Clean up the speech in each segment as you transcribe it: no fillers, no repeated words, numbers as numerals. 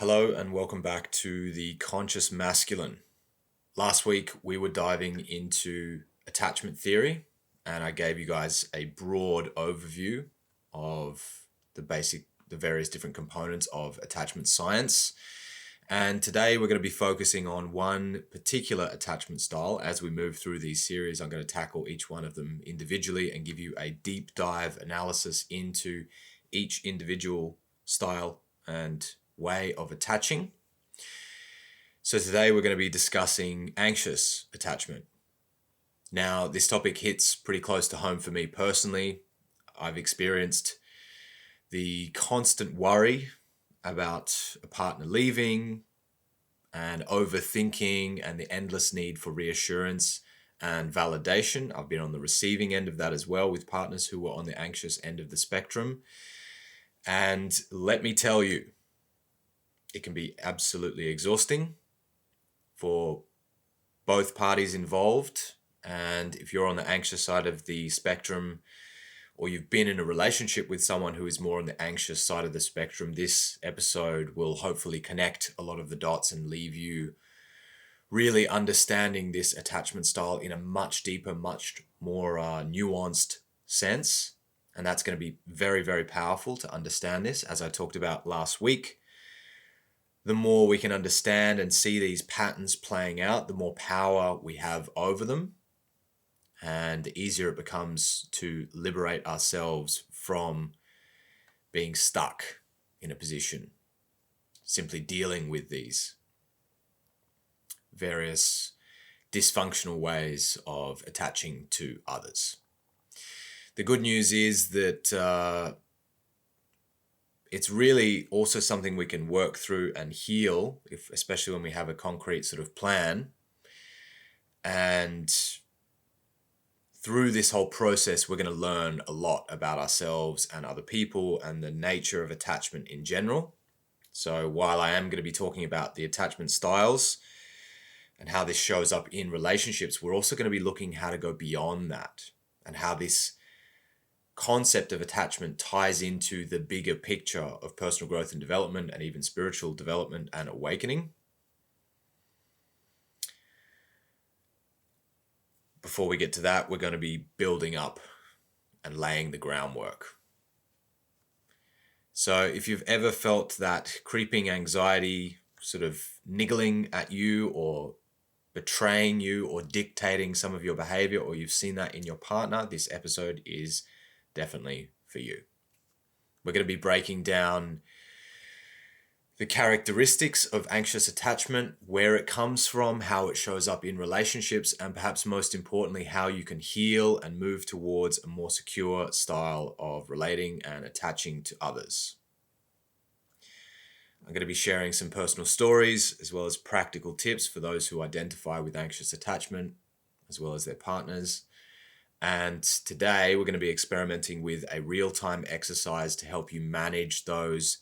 Hello and welcome back to the Conscious Masculine. Last week we were diving into attachment theory and I gave you guys a broad overview of the various different components of attachment science. And today we're going to be focusing on one particular attachment style. As we move through these series, I'm going to tackle each one of them individually and give you a deep dive analysis into each individual style and way of attaching. So today we're going to be discussing anxious attachment. Now, this topic hits pretty close to home for me personally. I've experienced the constant worry about a partner leaving and overthinking and the endless need for reassurance and validation. I've been on the receiving end of that as well with partners who were on the anxious end of the spectrum. And let me tell you, it can be absolutely exhausting for both parties involved. And if you're on the anxious side of the spectrum, or you've been in a relationship with someone who is more on the anxious side of the spectrum, this episode will hopefully connect a lot of the dots and leave you really understanding this attachment style in a much deeper, much more nuanced sense. And that's going to be very, very powerful to understand this. As I talked about last week, the more we can understand and see these patterns playing out, the more power we have over them, and the easier it becomes to liberate ourselves from being stuck in a position, simply dealing with these various dysfunctional ways of attaching to others. The good news is that it's really also something we can work through and heal, especially when we have a concrete sort of plan. And through this whole process, we're going to learn a lot about ourselves and other people and the nature of attachment in general. So while I am going to be talking about the attachment styles and how this shows up in relationships, we're also going to be looking how to go beyond that and how this concept of attachment ties into the bigger picture of personal growth and development and even spiritual development and awakening. Before we get to that, we're going to be building up and laying the groundwork. So if you've ever felt that creeping anxiety sort of niggling at you or betraying you or dictating some of your behavior, or you've seen that in your partner, this episode is definitely for you. We're going to be breaking down the characteristics of anxious attachment, where it comes from, how it shows up in relationships, and perhaps most importantly, how you can heal and move towards a more secure style of relating and attaching to others. I'm going to be sharing some personal stories as well as practical tips for those who identify with anxious attachment as well as their partners. And today we're going to be experimenting with a real-time exercise to help you manage those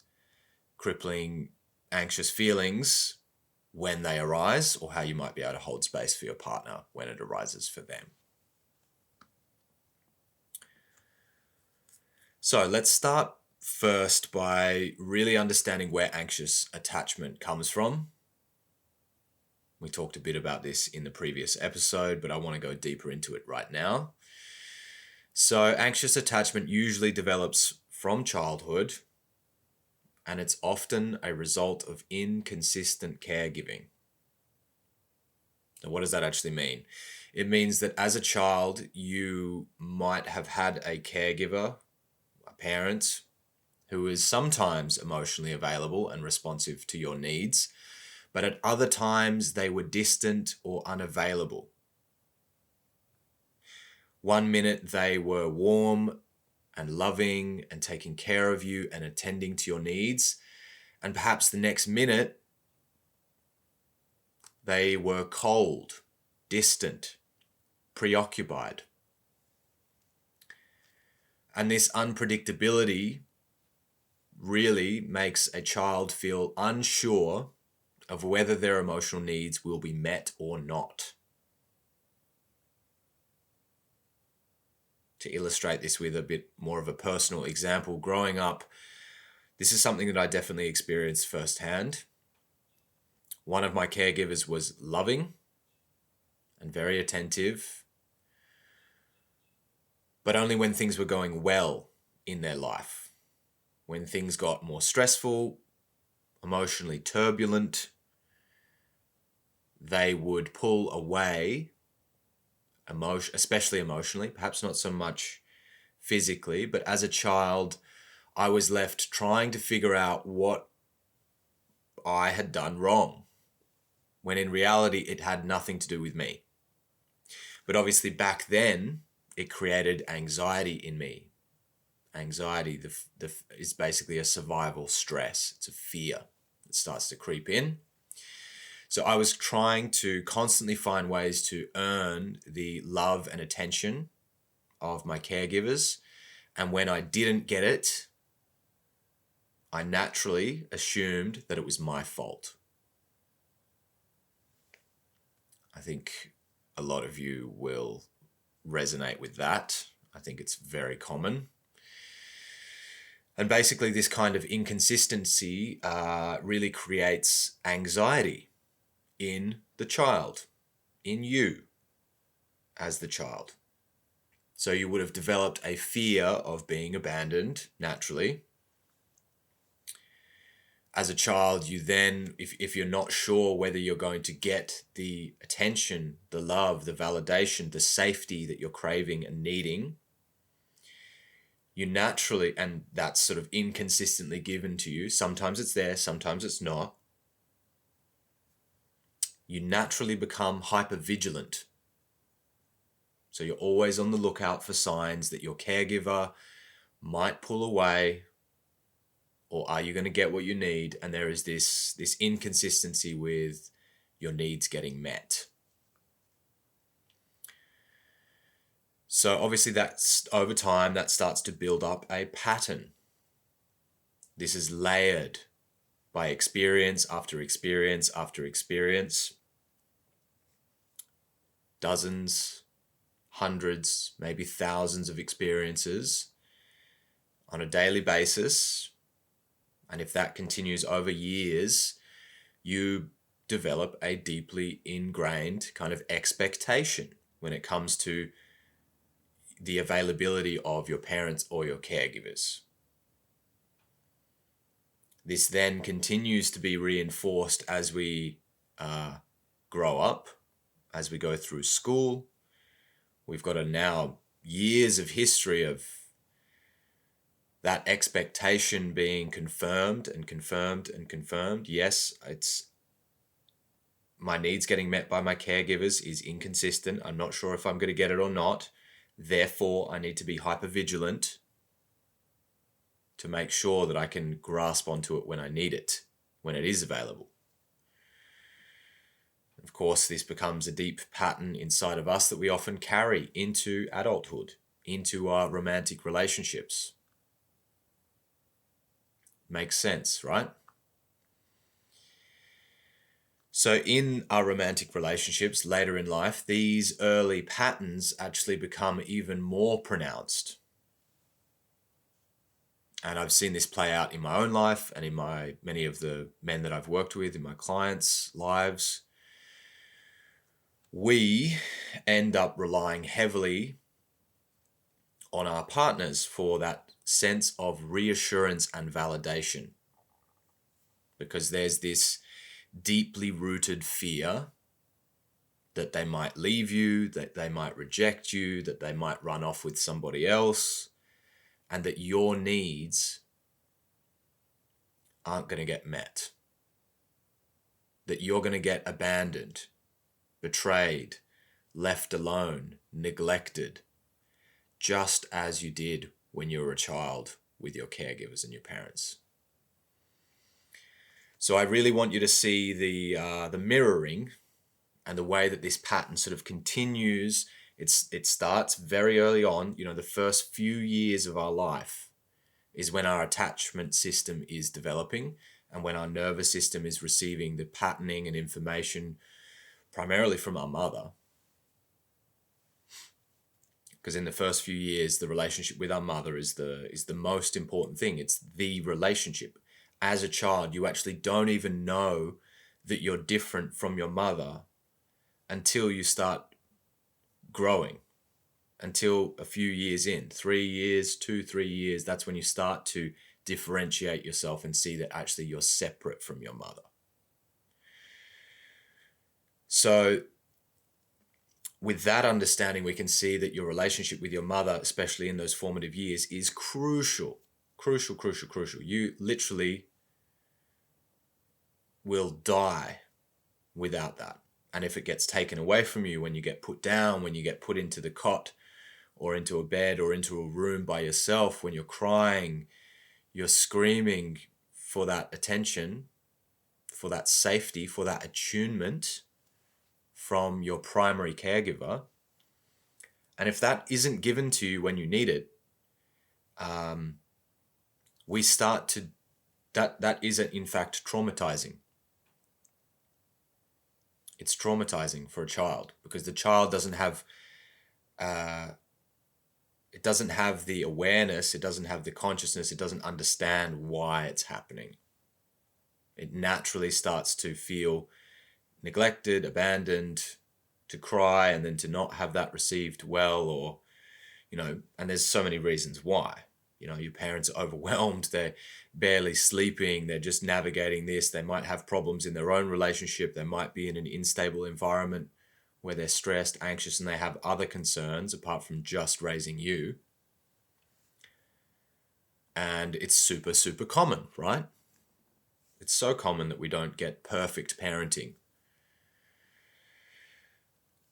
crippling anxious feelings when they arise, or how you might be able to hold space for your partner when it arises for them. So let's start first by really understanding where anxious attachment comes from. We talked a bit about this in the previous episode, but I want to go deeper into it right now. So anxious attachment usually develops from childhood, and it's often a result of inconsistent caregiving. Now, what does that actually mean? It means that as a child, you might have had a caregiver, a parent, who is sometimes emotionally available and responsive to your needs, but at other times they were distant or unavailable. One minute they were warm and loving and taking care of you and attending to your needs, and perhaps the next minute they were cold, distant, preoccupied. And this unpredictability really makes a child feel unsure of whether their emotional needs will be met or not. To illustrate this with a bit more of a personal example, growing up, this is something that I definitely experienced firsthand. One of my caregivers was loving and very attentive, but only when things were going well in their life. When things got more stressful, emotionally turbulent, they would pull away, especially emotionally, perhaps not so much physically, but as a child, I was left trying to figure out what I had done wrong, when in reality, it had nothing to do with me. But obviously back then, it created anxiety in me. Anxiety is basically a survival stress. It's a fear that starts to creep in. So I was trying to constantly find ways to earn the love and attention of my caregivers. And when I didn't get it, I naturally assumed that it was my fault. I think a lot of you will resonate with that. I think it's very common. And basically this kind of inconsistency really creates anxiety in the child, in you as the child. So you would have developed a fear of being abandoned naturally. As a child, you then, if you're not sure whether you're going to get the attention, the love, the validation, the safety that you're craving and needing, you naturally, and that's sort of inconsistently given to you, sometimes it's there, sometimes it's not, you naturally become hypervigilant. So you're always on the lookout for signs that your caregiver might pull away, or are you going to get what you need? And there is this inconsistency with your needs getting met. So obviously that's over time, that starts to build up a pattern. This is layered by experience after experience after experience. Dozens, hundreds, maybe thousands of experiences on a daily basis. And if that continues over years, you develop a deeply ingrained kind of expectation when it comes to the availability of your parents or your caregivers. This then continues to be reinforced as we grow up, as we go through school. We've got now years of history of that expectation being confirmed and confirmed and confirmed. Yes, it's my needs getting met by my caregivers is inconsistent. I'm not sure if I'm going to get it or not. Therefore, I need to be hypervigilant to make sure that I can grasp onto it when I need it, when it is available. Of course, this becomes a deep pattern inside of us that we often carry into adulthood, into our romantic relationships. Makes sense, right? So in our romantic relationships later in life, these early patterns actually become even more pronounced. And I've seen this play out in my own life and in many of the men that I've worked with in my clients' lives. We end up relying heavily on our partners for that sense of reassurance and validation, because there's this deeply rooted fear that they might leave you, that they might reject you, that they might run off with somebody else, and that your needs aren't going to get met, that you're going to get abandoned, betrayed, left alone, neglected, just as you did when you were a child with your caregivers and your parents. So I really want you to see the mirroring and the way that this pattern sort of continues. It starts very early on. You know, the first few years of our life is when our attachment system is developing and when our nervous system is receiving the patterning and information primarily from our mother. Because in the first few years, the relationship with our mother is the most important thing. It's the relationship. As a child, you actually don't even know that you're different from your mother until you start growing, until a few years in, 3 years, 3 years. That's when you start to differentiate yourself and see that actually you're separate from your mother. So with that understanding, we can see that your relationship with your mother, especially in those formative years, is crucial. You literally will die without that. And if it gets taken away from you, when you get put down, when you get put into the cot or into a bed or into a room by yourself, when you're crying, you're screaming for that attention, for that safety, for that attunement from your primary caregiver. And if that isn't given to you when you need it, we start to, that is in fact traumatizing. It's traumatizing for a child because the child doesn't have, it doesn't have the awareness, it doesn't have the consciousness, it doesn't understand why it's happening. It naturally starts to feel neglected, abandoned, to cry, and then to not have that received well, or, and there's so many reasons why. Your parents are overwhelmed, they're barely sleeping, they're just navigating this, they might have problems in their own relationship, they might be in an unstable environment where they're stressed, anxious, and they have other concerns apart from just raising you. And it's super, super common, right? It's so common that we don't get perfect parenting.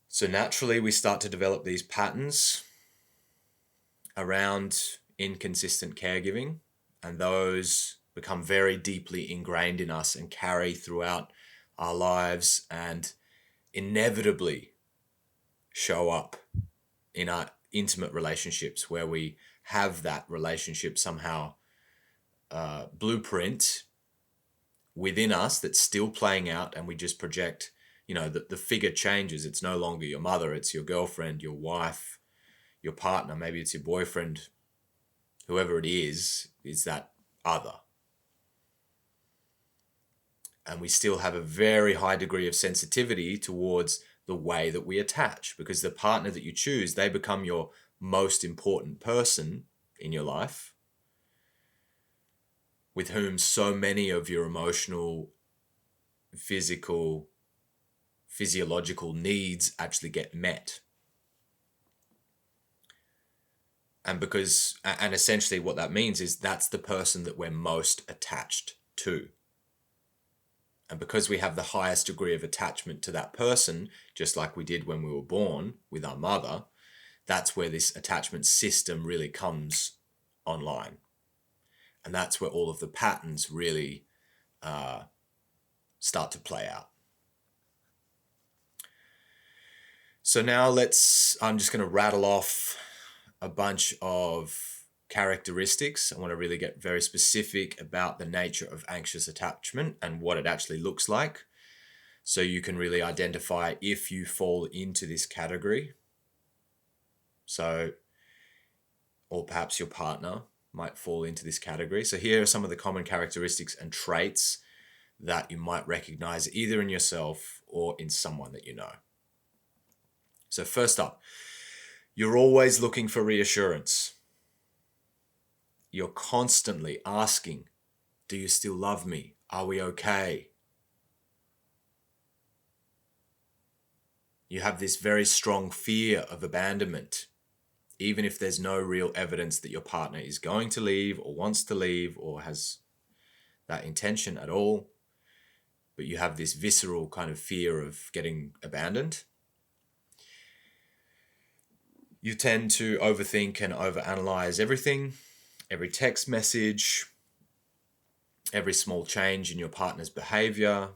So naturally, we start to develop these patterns around inconsistent caregiving, and those become very deeply ingrained in us and carry throughout our lives and inevitably show up in our intimate relationships where we have that relationship somehow blueprint within us that's still playing out, and we just project, the figure changes. It's no longer your mother, it's your girlfriend, your wife, your partner, maybe it's your boyfriend, whoever it is that other. And we still have a very high degree of sensitivity towards the way that we attach, because the partner that you choose, they become your most important person in your life, with whom so many of your emotional, physical, physiological needs actually get met. And essentially what that means is that's the person that we're most attached to. And because we have the highest degree of attachment to that person, just like we did when we were born with our mother, that's where this attachment system really comes online. And that's where all of the patterns really start to play out. So now I'm just going to rattle off a bunch of characteristics. I want to really get very specific about the nature of anxious attachment and what it actually looks like, so you can really identify if you fall into this category. So, or perhaps your partner might fall into this category. So here are some of the common characteristics and traits that you might recognize either in yourself or in someone that you know. So first up, you're always looking for reassurance. You're constantly asking, do you still love me? Are we okay? You have this very strong fear of abandonment, even if there's no real evidence that your partner is going to leave or wants to leave or has that intention at all. But you have this visceral kind of fear of getting abandoned. You tend to overthink and overanalyze everything, every text message, every small change in your partner's behavior,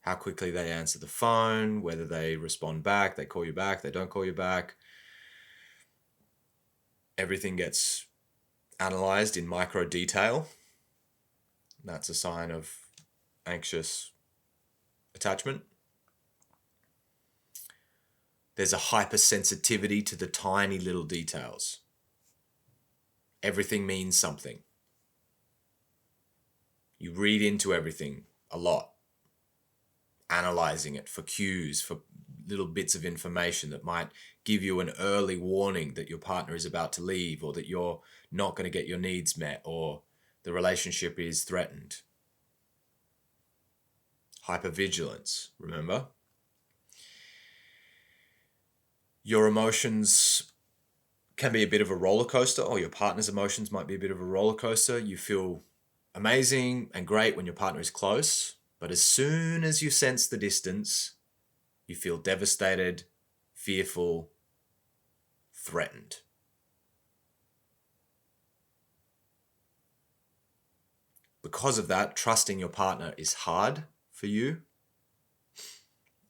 how quickly they answer the phone, whether they respond back, they call you back, they don't call you back. Everything gets analyzed in micro detail. That's a sign of anxious attachment. There's a hypersensitivity to the tiny little details. Everything means something. You read into everything a lot, analyzing it for cues, for little bits of information that might give you an early warning that your partner is about to leave, or that you're not going to get your needs met, or the relationship is threatened. Hypervigilance, remember? Your emotions can be a bit of a roller coaster, or your partner's emotions might be a bit of a roller coaster. You feel amazing and great when your partner is close, but as soon as you sense the distance, you feel devastated, fearful, threatened. Because of that, trusting your partner is hard for you.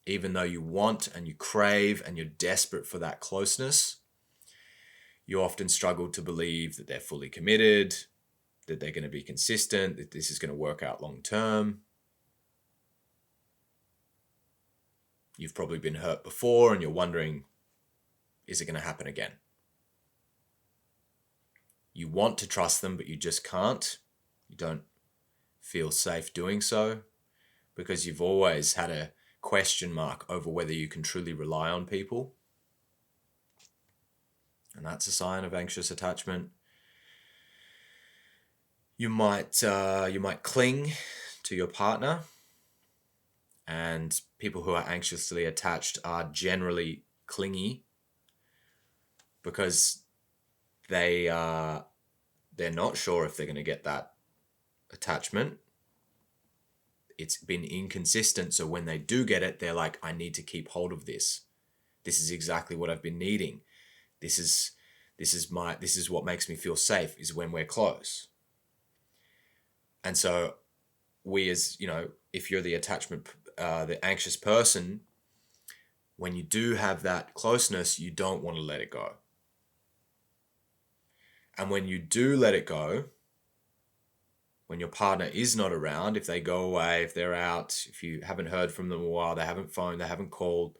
Even though you want and you crave and you're desperate for that closeness, you often struggle to believe that they're fully committed, that they're going to be consistent, that this is going to work out long term. You've probably been hurt before and you're wondering, is it going to happen again? You want to trust them, but you just can't. You don't feel safe doing so because you've always had a question mark over whether you can truly rely on people. And that's a sign of anxious attachment. You might cling to your partner, and people who are anxiously attached are generally clingy because they're not sure if they're going to get that attachment. It's been inconsistent, so when they do get it, they're like, I need to keep hold of this. This is exactly what I've been needing. This is what makes me feel safe, is when we're close. And so we, as if you're the the anxious person, when you do have that closeness, you don't want to let it go. And when you do let it go, when your partner is not around, if they go away, if they're out, if you haven't heard from them in a while, they haven't phoned, they haven't called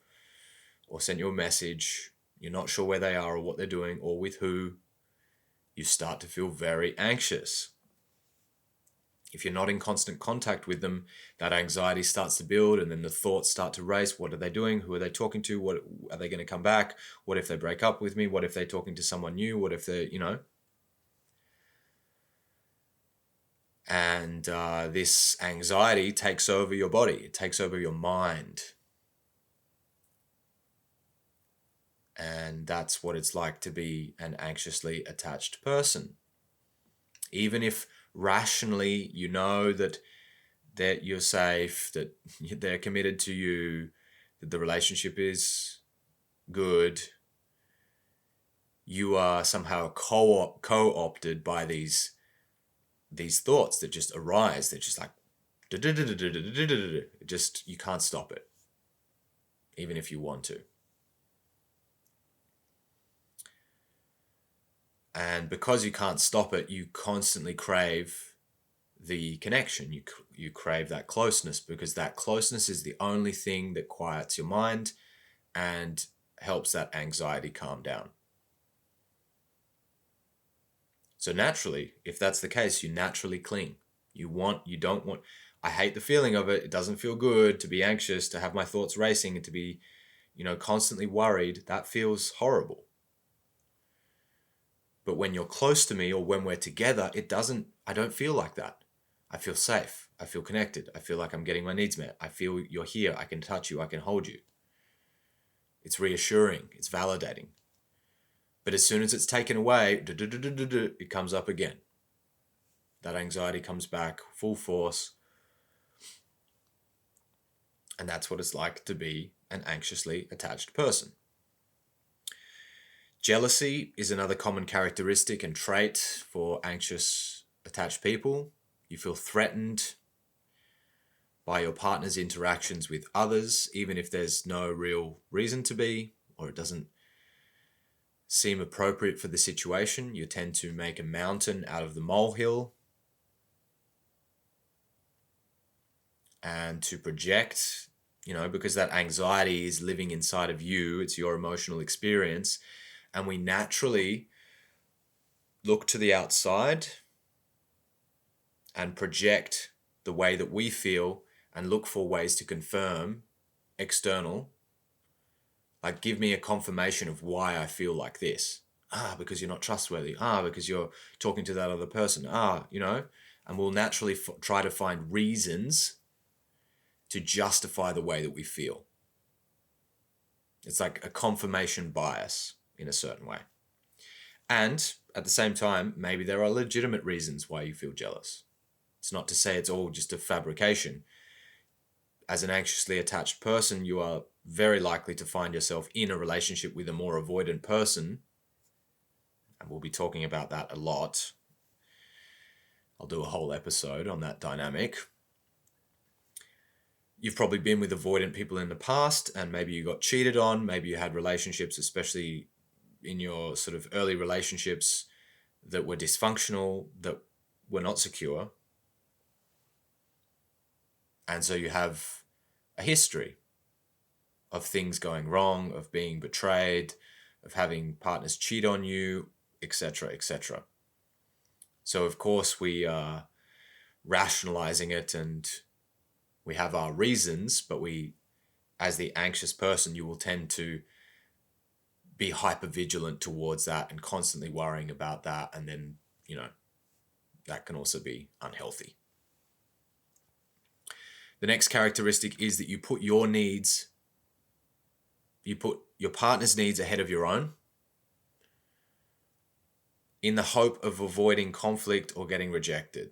or sent you a message, you're not sure where they are or what they're doing or with who, you start to feel very anxious. If you're not in constant contact with them, that anxiety starts to build, and then the thoughts start to race. What are they doing? Who are they talking to? What are they going to come back? What if they break up with me? What if they're talking to someone new? What if they're, And this anxiety takes over your body. It takes over your mind. And that's what it's like to be an anxiously attached person. Even if rationally you know that you're safe, that they're committed to you, that the relationship is good, you are somehow co-opted by these thoughts that just arise. They're just like, just, you can't stop it, even if you want to. And because you can't stop it, you constantly crave the connection. You crave that closeness, because that closeness is the only thing that quiets your mind and helps that anxiety calm down. So naturally, if that's the case, you naturally cling. You don't want, I hate the feeling of it. It doesn't feel good to be anxious, to have my thoughts racing, and to be, constantly worried. That feels horrible. But when you're close to me, or when we're together, I don't feel like that. I feel safe. I feel connected. I feel like I'm getting my needs met. I feel you're here. I can touch you. I can hold you. It's reassuring. It's validating. But as soon as it's taken away, it comes up again. That anxiety comes back full force. And that's what it's like to be an anxiously attached person. Jealousy is another common characteristic and trait for anxious attached people. You feel threatened by your partner's interactions with others, even if there's no real reason to be, or it doesn't seem appropriate for the situation. You tend to make a mountain out of the molehill and to project, because that anxiety is living inside of you. It's your emotional experience. And we naturally look to the outside and project the way that we feel and look for ways to confirm external, like give me a confirmation of why I feel like this. Because you're not trustworthy. Because you're talking to that other person. And we'll naturally try to find reasons to justify the way that we feel. It's like a confirmation bias in a certain way. And at the same time, maybe there are legitimate reasons why you feel jealous. It's not to say it's all just a fabrication. As an anxiously attached person, you are very likely to find yourself in a relationship with a more avoidant person. And we'll be talking about that a lot. I'll do a whole episode on that dynamic. You've probably been with avoidant people in the past, and maybe you got cheated on. Maybe you had relationships, especially in your sort of early relationships, that were dysfunctional, that were not secure. And so you have a history of things going wrong, of being betrayed, of having partners cheat on you, etc., etc. So of course we are rationalizing it and we have our reasons, but we, as the anxious person, you will tend to be hyper-vigilant towards that and constantly worrying about that. And then, that can also be unhealthy. The next characteristic is that you put your partner's needs ahead of your own in the hope of avoiding conflict or getting rejected.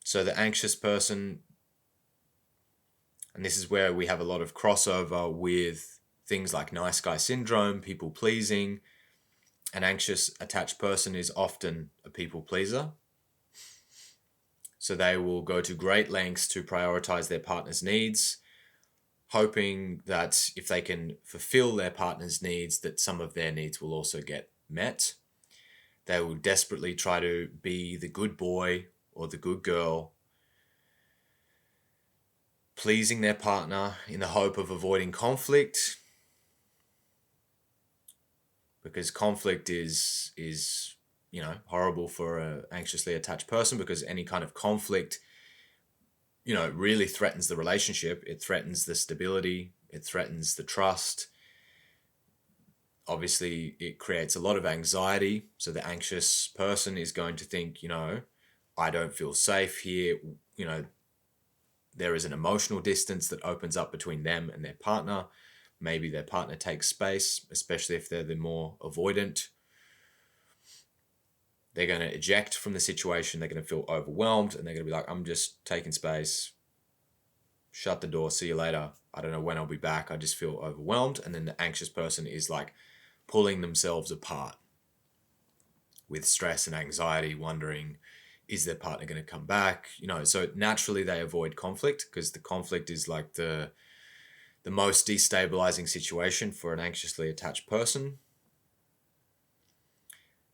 So the anxious person, and this is where we have a lot of crossover with things like nice guy syndrome, people pleasing. An anxious attached person is often a people pleaser. So they will go to great lengths to prioritize their partner's needs, hoping that if they can fulfill their partner's needs, that some of their needs will also get met. They will desperately try to be the good boy or the good girl, pleasing their partner in the hope of avoiding conflict, because conflict is horrible for an anxiously attached person, because any kind of conflict really threatens the relationship. It threatens the stability, it threatens the trust. Obviously it creates a lot of anxiety, so the anxious person is going to think, I don't feel safe here. There is an emotional distance that opens up between them and their partner. Maybe their partner takes space, especially if they're the more avoidant. They're going to eject from the situation. They're going to feel overwhelmed, and they're going to be like, I'm just taking space. Shut the door. See you later. I don't know when I'll be back. I just feel overwhelmed. And then the anxious person is like pulling themselves apart with stress and anxiety, wondering, is their partner going to come back? So naturally they avoid conflict, because the conflict is like the most destabilizing situation for an anxiously attached person.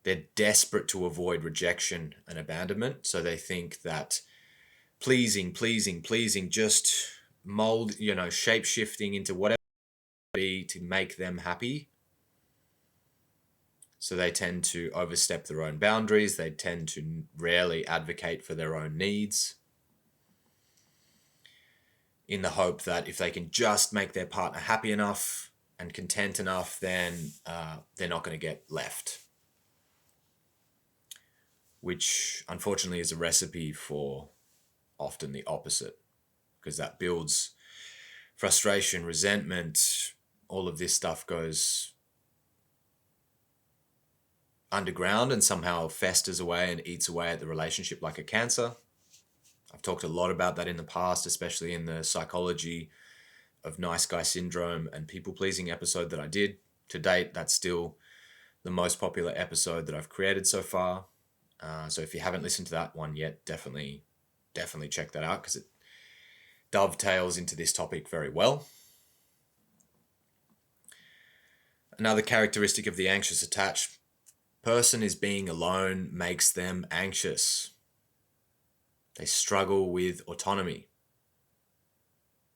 They're desperate to avoid rejection and abandonment. So they think that pleasing, just mold, shape shifting into whatever it be to make them happy. So they tend to overstep their own boundaries. They tend to rarely advocate for their own needs, in the hope that if they can just make their partner happy enough and content enough, then they're not going to get left. Which unfortunately is a recipe for often the opposite, because that builds frustration, resentment. All of this stuff goes underground and somehow festers away and eats away at the relationship like a cancer. I've talked a lot about that in the past, especially in the psychology of nice guy syndrome and people-pleasing episode that I did. To date, that's still the most popular episode that I've created so far. So if you haven't listened to that one yet, definitely check that out, because it dovetails into this topic very well. Another characteristic of the anxious attached person is being alone makes them anxious. They struggle with autonomy.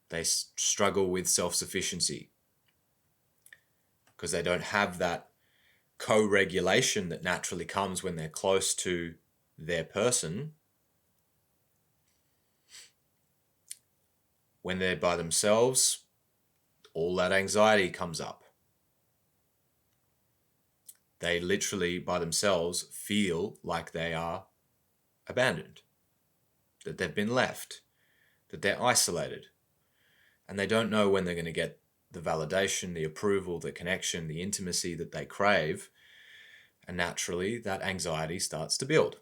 They struggle with self-sufficiency, because they don't have that co-regulation that naturally comes when they're close to their person. when they're by themselves, all that anxiety comes up. They literally, by themselves, feel like they are abandoned, that they've been left, that they're isolated. And they don't know when they're going to get the validation, the approval, the connection, the intimacy that they crave. And naturally, that anxiety starts to build.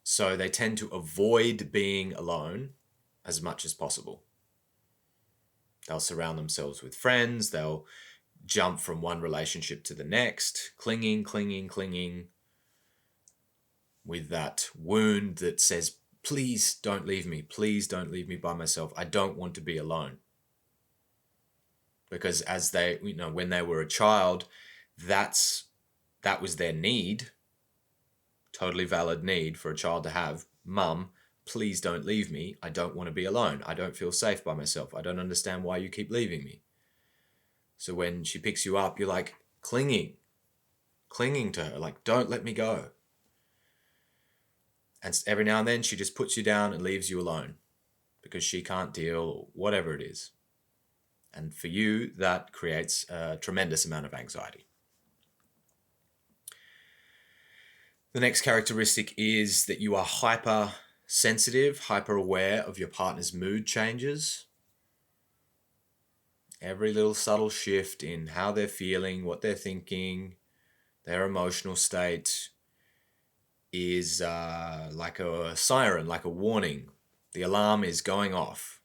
So they tend to avoid being alone as much as possible. They'll surround themselves with friends. They'll jump from one relationship to the next, clinging, with that wound that says, please don't leave me. Please don't leave me by myself. I don't want to be alone. Because as they, when they were a child, that was their need, totally valid need for a child to have. Mum, please don't leave me. I don't want to be alone. I don't feel safe by myself. I don't understand why you keep leaving me. So when she picks you up, you're like clinging to her, like, don't let me go. And every now and then she just puts you down and leaves you alone because she can't deal, or whatever it is. And for you, that creates a tremendous amount of anxiety. The next characteristic is that you are hypersensitive, hyper-aware of your partner's mood changes. Every little subtle shift in how they're feeling, what they're thinking, their emotional state is like a siren, like a warning. The alarm is going off.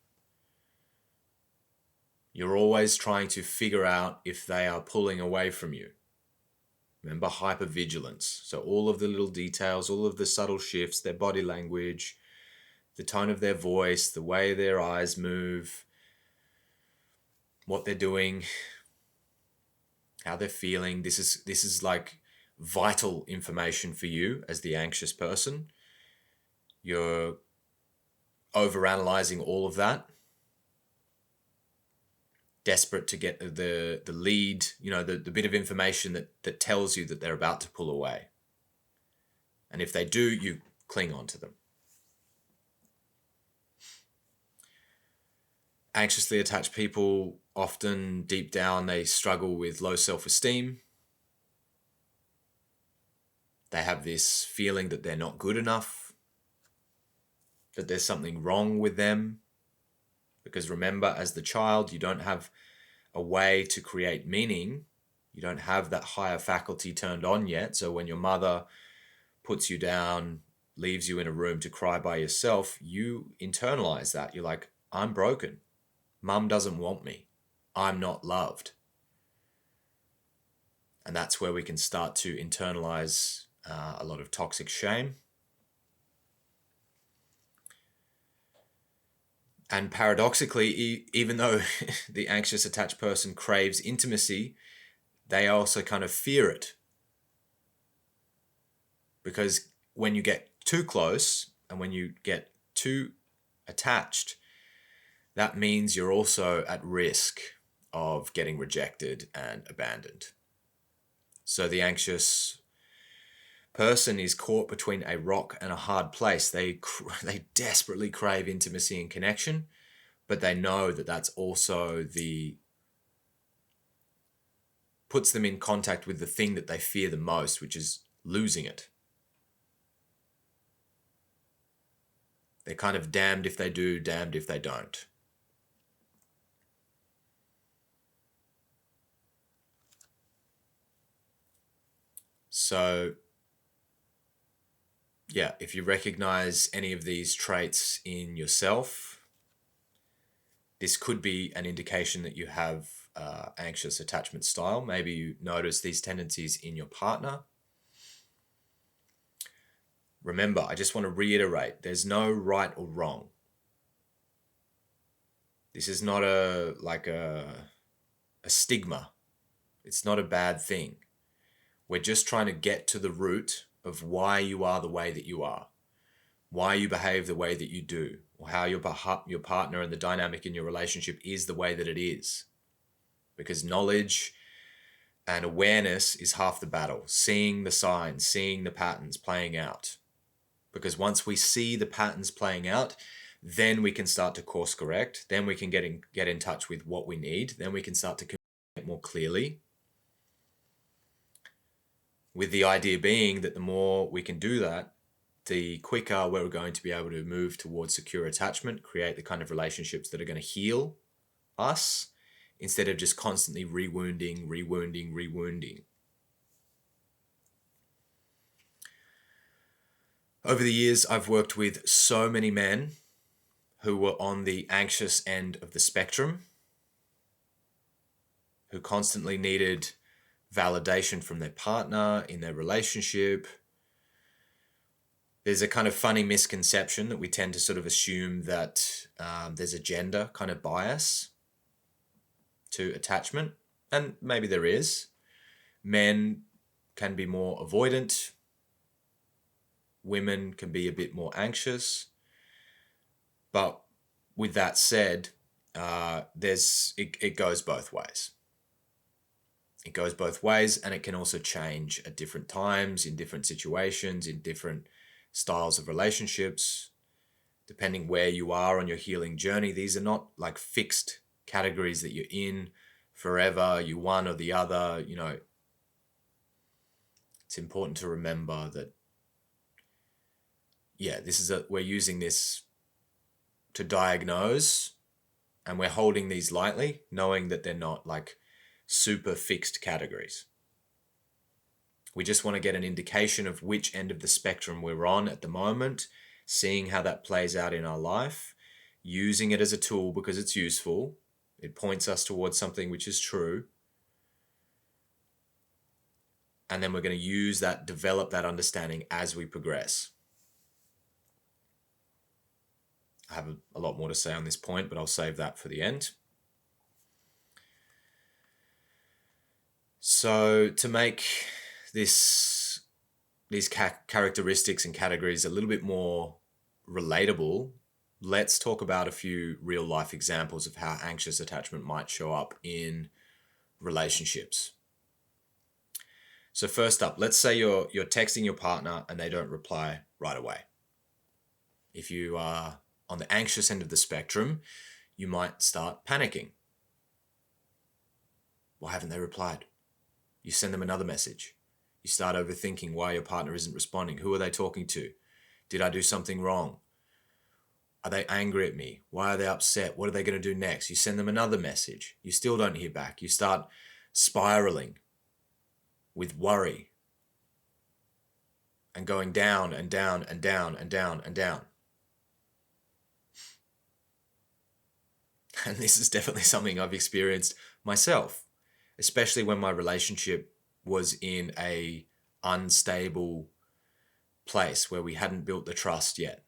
You're always trying to figure out if they are pulling away from you. Remember, hypervigilance. So all of the little details, all of the subtle shifts, their body language, the tone of their voice, the way their eyes move, what they're doing, how they're feeling. This is like vital information for you as the anxious person. You're overanalyzing all of that, desperate to get the lead, the bit of information that tells you that they're about to pull away. And if they do, you cling on to them. Anxiously attached people, often deep down, they struggle with low self-esteem. They have this feeling that they're not good enough, that there's something wrong with them. Because remember, as the child, you don't have a way to create meaning. You don't have that higher faculty turned on yet. So when your mother puts you down, leaves you in a room to cry by yourself, you internalize that. You're like, I'm broken. Mum doesn't want me. I'm not loved. And that's where we can start to internalize a lot of toxic shame. And paradoxically, even though the anxious attached person craves intimacy, they also kind of fear it. Because when you get too close and when you get too attached, that means you're also at risk of getting rejected and abandoned. So the anxious person is caught between a rock and a hard place. They desperately crave intimacy and connection, but they know that that's also puts them in contact with the thing that they fear the most, which is losing it. They're kind of damned if they do, damned if they don't. So yeah, if you recognize any of these traits in yourself, this could be an indication that you have anxious attachment style. Maybe you notice these tendencies in your partner. Remember, I just want to reiterate, there's no right or wrong. This is not a stigma. It's not a bad thing. We're just trying to get to the root of why you are the way that you are, why you behave the way that you do, or how your partner and the dynamic in your relationship is the way that it is. Because knowledge and awareness is half the battle, seeing the signs, seeing the patterns playing out. Because once we see the patterns playing out, then we can start to course correct. Then we can get in touch with what we need. Then we can start to communicate more clearly, with the idea being that the more we can do that, the quicker we're going to be able to move towards secure attachment, create the kind of relationships that are going to heal us, instead of just constantly rewounding. Over the years, I've worked with so many men who were on the anxious end of the spectrum, who constantly needed validation from their partner in their relationship. There's a kind of funny misconception that we tend to sort of assume that there's a gender kind of bias to attachment, and maybe there is. Men can be more avoidant. Women can be a bit more anxious. But with that said, it goes both ways. It goes both ways, and it can also change at different times, in different situations, in different styles of relationships, depending where you are on your healing journey. These are not like fixed categories that you're in forever, you one or the other. It's important to remember that, we're using this to diagnose, and we're holding these lightly, knowing that they're not like super fixed categories. We just want to get an indication of which end of the spectrum we're on at the moment, seeing how that plays out in our life, using it as a tool because it's useful. It points us towards something which is true. And then we're going to develop that understanding as we progress. I have a lot more to say on this point, but I'll save that for the end. So to make these characteristics and categories a little bit more relatable, let's talk about a few real life examples of how anxious attachment might show up in relationships. So first up, let's say you're texting your partner and they don't reply right away. If you are on the anxious end of the spectrum, you might start panicking. Why haven't they replied? You send them another message. You start overthinking why your partner isn't responding. Who are they talking to? Did I do something wrong? Are they angry at me? Why are they upset? What are they going to do next? You send them another message. You still don't hear back. You start spiraling with worry and going down and down and down and down and down. And this is definitely something I've experienced myself, especially when my relationship was in a unstable place where we hadn't built the trust yet,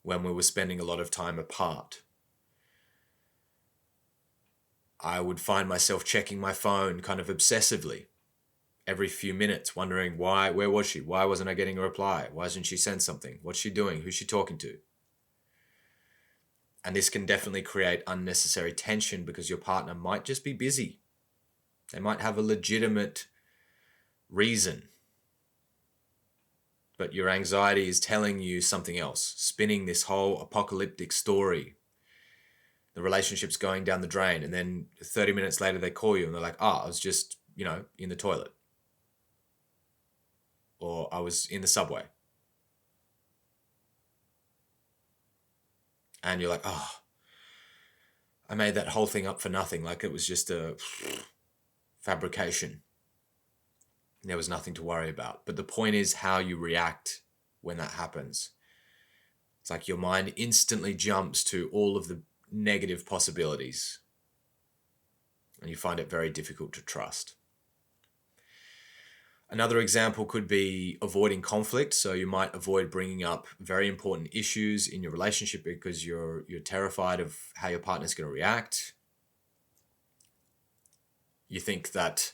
when we were spending a lot of time apart. I would find myself checking my phone kind of obsessively every few minutes, wondering where was she? Why wasn't I getting a reply? Why hasn't she sent something? What's she doing? Who's she talking to? And this can definitely create unnecessary tension because your partner might just be busy. They might have a legitimate reason, but your anxiety is telling you something else, spinning this whole apocalyptic story. The relationship's going down the drain, and then 30 minutes later they call you and they're like, I was just, in the toilet. Or I was in the subway. And you're like, I made that whole thing up for nothing. Like it was just a fabrication. There was nothing to worry about. But the point is how you react when that happens. It's like your mind instantly jumps to all of the negative possibilities. And you find it very difficult to trust. Another example could be avoiding conflict. So you might avoid bringing up very important issues in your relationship because you're terrified of how your partner's going to react. You think that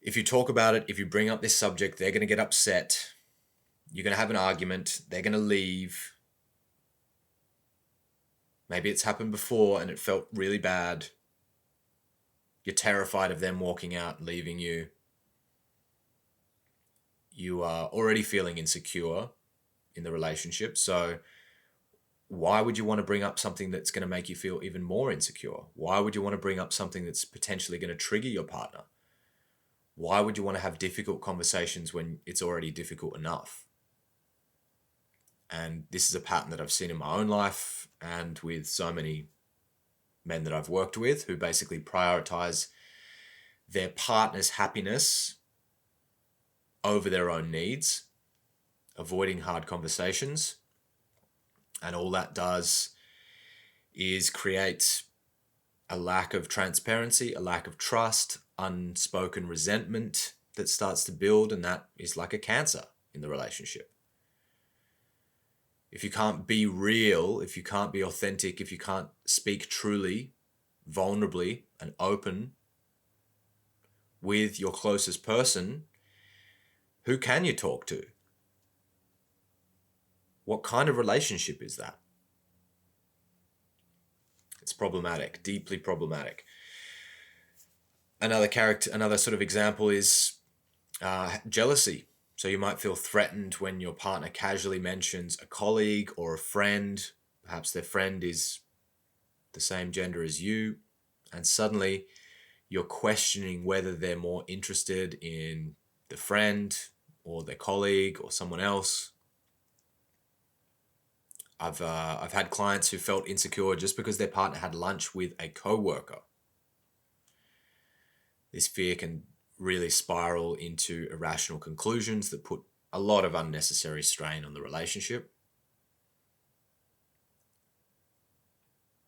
if you talk about it, if you bring up this subject, they're going to get upset. You're going to have an argument. They're going to leave. Maybe it's happened before and it felt really bad. You're terrified of them walking out and leaving you. You are already feeling insecure in the relationship. So why would you want to bring up something that's going to make you feel even more insecure? Why would you want to bring up something that's potentially going to trigger your partner? Why would you want to have difficult conversations when it's already difficult enough? And this is a pattern that I've seen in my own life and with so many men that I've worked with who basically prioritize their partner's happiness over their own needs, avoiding hard conversations. And all that does is create a lack of transparency, a lack of trust, unspoken resentment that starts to build, and that is like a cancer in the relationship. If you can't be real, if you can't be authentic, if you can't speak truly, vulnerably, and open with your closest person, who can you talk to? What kind of relationship is that? It's problematic, deeply problematic. Another sort of example is jealousy. So you might feel threatened when your partner casually mentions a colleague or a friend. Perhaps their friend is the same gender as you, and suddenly you're questioning whether they're more interested in the friend or their colleague or someone else. I've had clients who felt insecure just because their partner had lunch with a coworker. This fear can really spiral into irrational conclusions that put a lot of unnecessary strain on the relationship.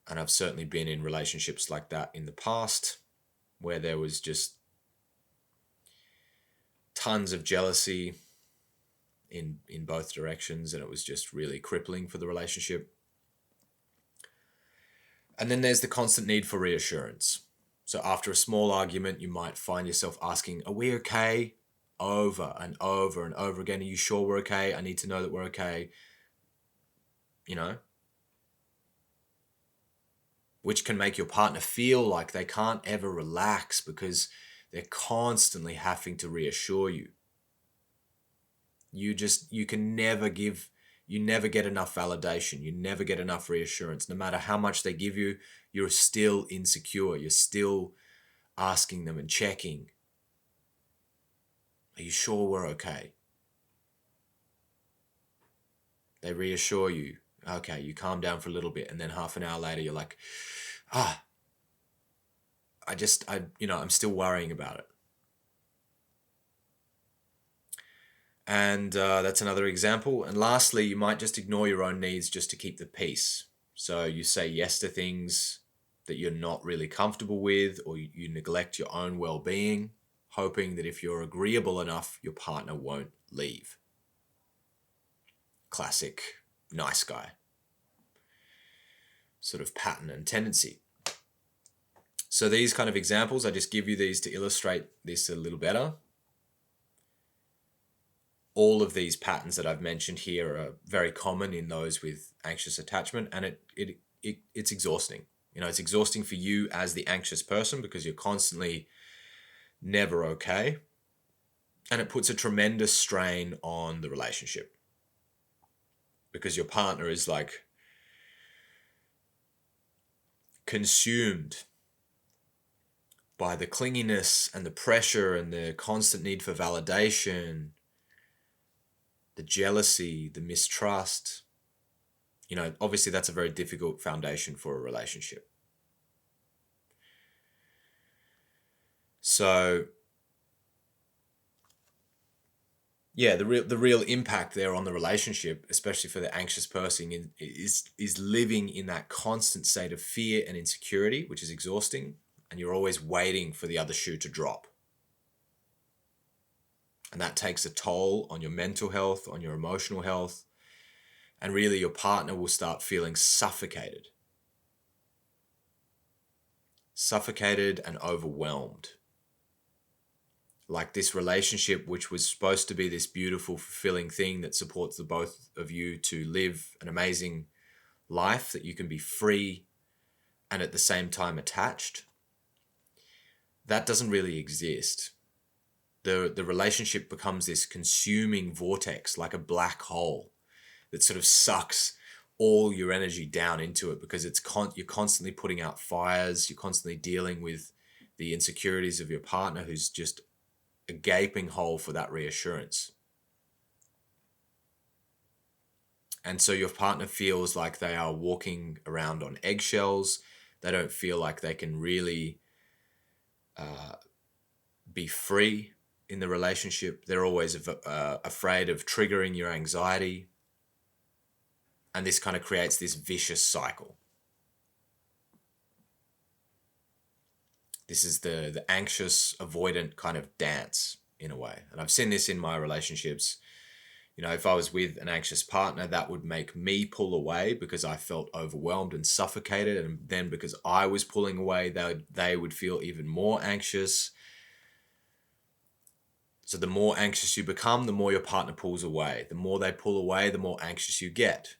And I've certainly been in relationships like that in the past, where there was just tons of jealousy in both directions, and it was just really crippling for the relationship. And then there's the constant need for reassurance. So after a small argument, you might find yourself asking, "Are we okay?" over and over and over again. "Are you sure we're okay? I need to know that we're okay." You know, which can make your partner feel like they can't ever relax because they're constantly having to reassure you. You never get enough validation. You never get enough reassurance. No matter how much they give you, you're still insecure. You're still asking them and checking. "Are you sure we're okay?" They reassure you. Okay, you calm down for a little bit, and then half an hour later, you're like, I'm still worrying about it. And that's another example. And lastly, you might just ignore your own needs just to keep the peace. So you say yes to things that you're not really comfortable with, or you neglect your own well-being, hoping that if you're agreeable enough, your partner won't leave. Classic nice guy sort of pattern and tendency. So these kind of examples, I just give you these to illustrate this a little better. All of these patterns that I've mentioned here are very common in those with anxious attachment, and it's exhausting. It's exhausting for you as the anxious person because you're constantly never okay, and it puts a tremendous strain on the relationship because your partner is like consumed by the clinginess and the pressure and the constant need for validation, the jealousy, the mistrust. Obviously that's a very difficult foundation for a relationship. So yeah, the real impact there on the relationship, especially for the anxious person, is living in that constant state of fear and insecurity, which is exhausting, and you're always waiting for the other shoe to drop. And that takes a toll on your mental health, on your emotional health, and really your partner will start feeling suffocated and overwhelmed. Like this relationship, which was supposed to be this beautiful, fulfilling thing that supports the both of you to live an amazing life, that you can be free and at the same time attached, that doesn't really exist. The relationship becomes this consuming vortex, like a black hole that sort of sucks all your energy down into it, because you're constantly putting out fires. You're constantly dealing with the insecurities of your partner, who's just a gaping hole for that reassurance. And so your partner feels like they are walking around on eggshells. They don't feel like they can really be free in the relationship. They're always afraid of triggering your anxiety. And this kind of creates this vicious cycle. This is the anxious avoidant kind of dance in a way. And I've seen this in my relationships. You know, if I was with an anxious partner, that would make me pull away because I felt overwhelmed and suffocated. And then because I was pulling away, they would feel even more anxious. So the more anxious you become, the more your partner pulls away. The more they pull away, the more anxious you get.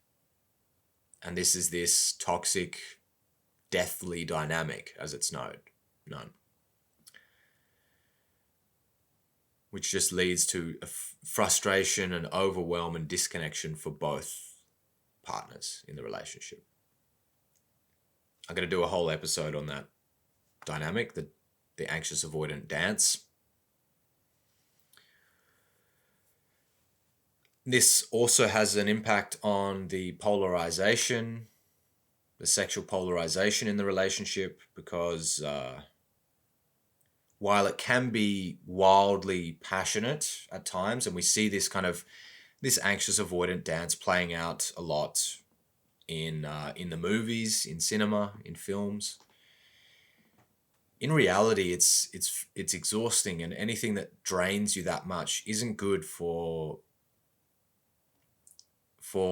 And this is this toxic, deathly dynamic, as it's known. Which just leads to frustration and overwhelm and disconnection for both partners in the relationship. I'm going to do a whole episode on that dynamic, the anxious avoidant dance. This also has an impact on the polarization, the sexual polarization in the relationship, because while it can be wildly passionate at times, and we see this anxious avoidant dance playing out a lot in the movies, in cinema, in films, in reality, it's exhausting, and anything that drains you that much isn't good for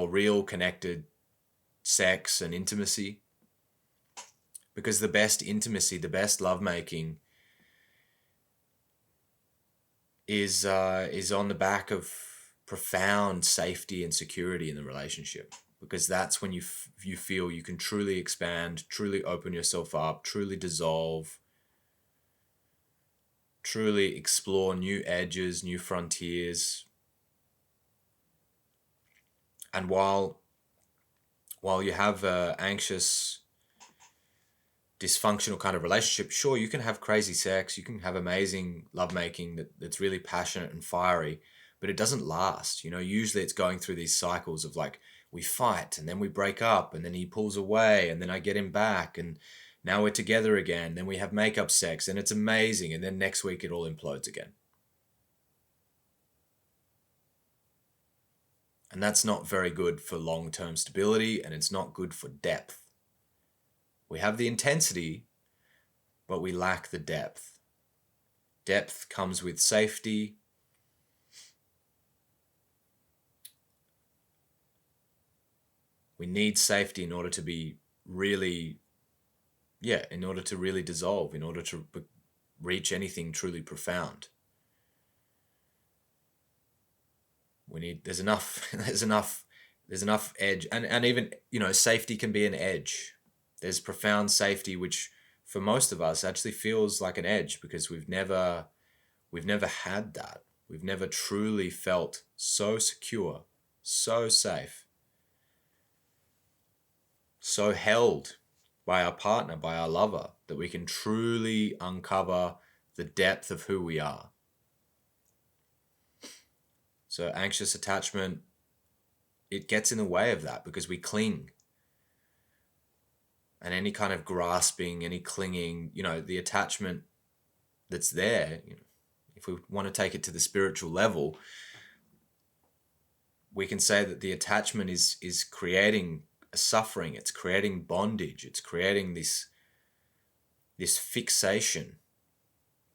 real connected sex and intimacy. Because the best intimacy, the best lovemaking is on the back of profound safety and security in the relationship. Because that's when you feel you can truly expand, truly open yourself up, truly dissolve, truly explore new edges, new frontiers. And while you have an anxious, dysfunctional kind of relationship, sure, you can have crazy sex, you can have amazing lovemaking that's really passionate and fiery, but it doesn't last. You know, usually it's going through these cycles of like, we fight and then we break up and then he pulls away and then I get him back and now we're together again. Then we have makeup sex and it's amazing. And then next week it all implodes again. And that's not very good for long-term stability, and it's not good for depth. We have the intensity, but we lack the depth. Depth comes with safety. We need safety in order to be really, in order to really dissolve, in order to reach anything truly profound. There's enough edge, and even, safety can be an edge. There's profound safety, which for most of us actually feels like an edge, because we've never had that. We've never truly felt so secure, so safe, so held by our partner, by our lover, that we can truly uncover the depth of who we are. So anxious attachment, it gets in the way of that because we cling. And any kind of grasping, any clinging, the attachment that's there, if we want to take it to the spiritual level, we can say that the attachment is creating a suffering, it's creating bondage, it's creating this fixation.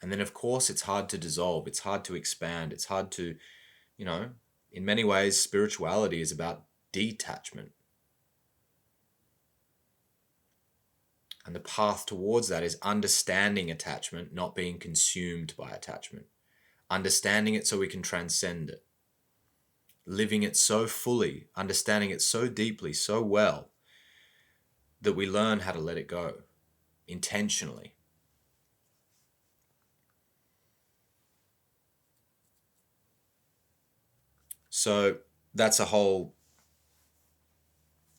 And then of course it's hard to dissolve, it's hard to expand, it's hard to, in many ways spirituality is about detachment. And the path towards that is understanding attachment, not being consumed by attachment. Understanding it so we can transcend it. Living it so fully, understanding it so deeply, so well, that we learn how to let it go intentionally. So that's a whole